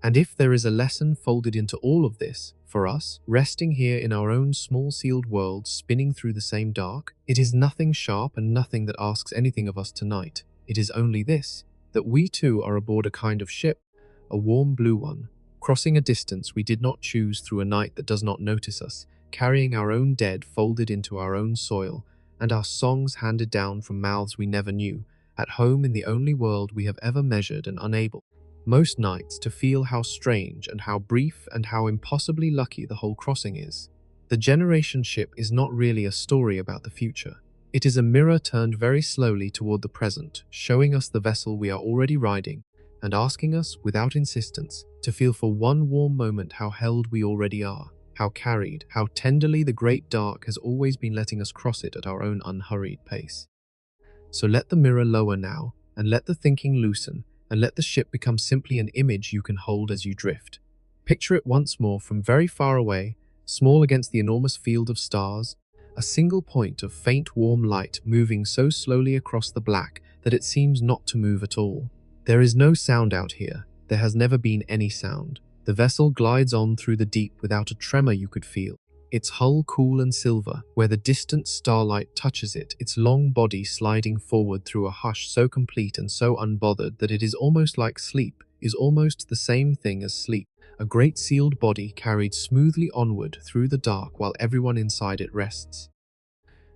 And if there is a lesson folded into all of this, for us, resting here in our own small sealed world spinning through the same dark, it is nothing sharp and nothing that asks anything of us tonight. It is only this, that we too are aboard a kind of ship, a warm blue one, crossing a distance we did not choose through a night that does not notice us, carrying our own dead folded into our own soil, and our songs handed down from mouths we never knew, at home in the only world we have ever measured and unable, most nights, to feel how strange and how brief and how impossibly lucky the whole crossing is. The generation ship is not really a story about the future. It is a mirror turned very slowly toward the present, showing us the vessel we are already riding, and asking us, without insistence, to feel for one warm moment how held we already are, how carried, how tenderly the great dark has always been letting us cross it at our own unhurried pace. So let the mirror lower now, and let the thinking loosen, and let the ship become simply an image you can hold as you drift. Picture it once more from very far away, small against the enormous field of stars, a single point of faint warm light moving so slowly across the black that it seems not to move at all. There is no sound out here. There has never been any sound. The vessel glides on through the deep without a tremor you could feel. its hull cool and silver, where the distant starlight touches it, its long body sliding forward through a hush so complete and so unbothered that it is almost like sleep, is almost the same thing as sleep. A great sealed body carried smoothly onward through the dark while everyone inside it rests.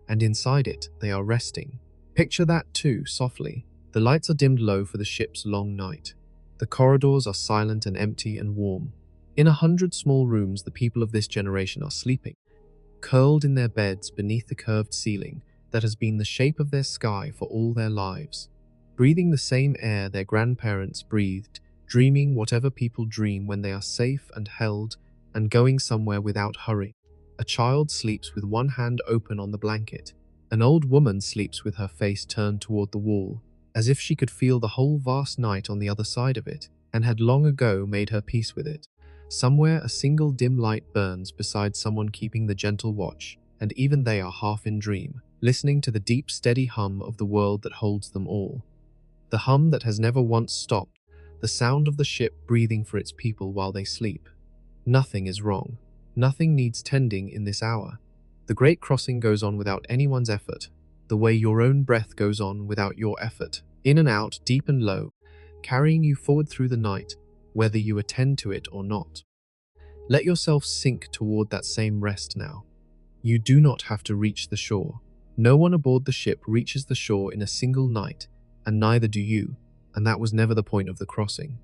And inside it, they are resting. Picture that too, softly. The lights are dimmed low for the ship's long night. The corridors are silent and empty and warm. In 100 small rooms, the people of this generation are sleeping, curled in their beds beneath the curved ceiling that has been the shape of their sky for all their lives, breathing the same air their grandparents breathed, dreaming whatever people dream when they are safe and held and going somewhere without hurry. A child sleeps with one hand open on the blanket. An old woman sleeps with her face turned toward the wall, as if she could feel the whole vast night on the other side of it, and had long ago made her peace with it. Somewhere a single dim light burns beside someone keeping the gentle watch, and even they are half in dream, listening to the deep, steady hum of the world that holds them all. The hum that has never once stopped, the sound of the ship breathing for its people while they sleep. Nothing is wrong. Nothing needs tending in this hour. The great crossing goes on without anyone's effort, the way your own breath goes on without your effort, in and out, deep and low, carrying you forward through the night, whether you attend to it or not. Let yourself sink toward that same rest now. You do not have to reach the shore. No one aboard the ship reaches the shore in a single night, and neither do you, and that was never the point of the crossing.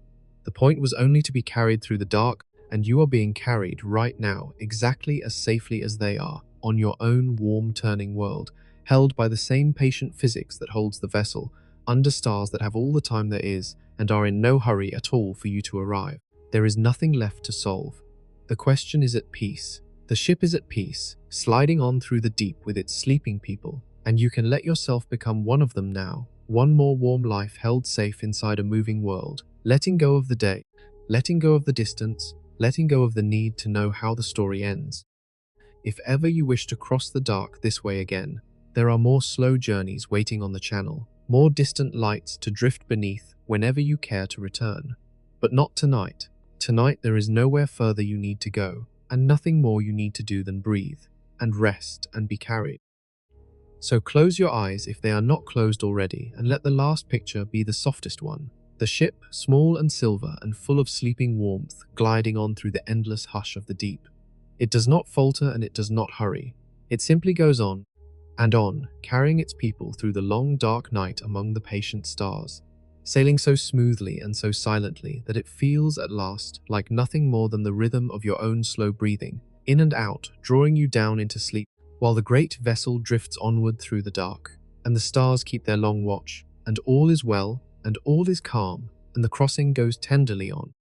The point was only to be carried through the dark, and you are being carried right now exactly as safely as they are, on your own warm turning world, held by the same patient physics that holds the vessel, under stars that have all the time there is and are in no hurry at all for you to arrive. There is nothing left to solve. The question is at peace. The ship is at peace, sliding on through the deep with its sleeping people, and you can let yourself become one of them now, one more warm life held safe inside a moving world, letting go of the day, letting go of the distance, letting go of the need to know how the story ends. If ever you wish to cross the dark this way again, there are more slow journeys waiting on the channel, more distant lights to drift beneath whenever you care to return. But not tonight. Tonight there is nowhere further you need to go, and nothing more you need to do than breathe, and rest, and be carried. So close your eyes if they are not closed already, and let the last picture be the softest one. The ship, small and silver and full of sleeping warmth, gliding on through the endless hush of the deep. It does not falter and it does not hurry. It simply goes on, and on, carrying its people through the long dark night among the patient stars, sailing so smoothly and so silently that it feels at last like nothing more than the rhythm of your own slow breathing, in and out, drawing you down into sleep, while the great vessel drifts onward through the dark, and the stars keep their long watch, and all is well, and all is calm, and the crossing goes tenderly on.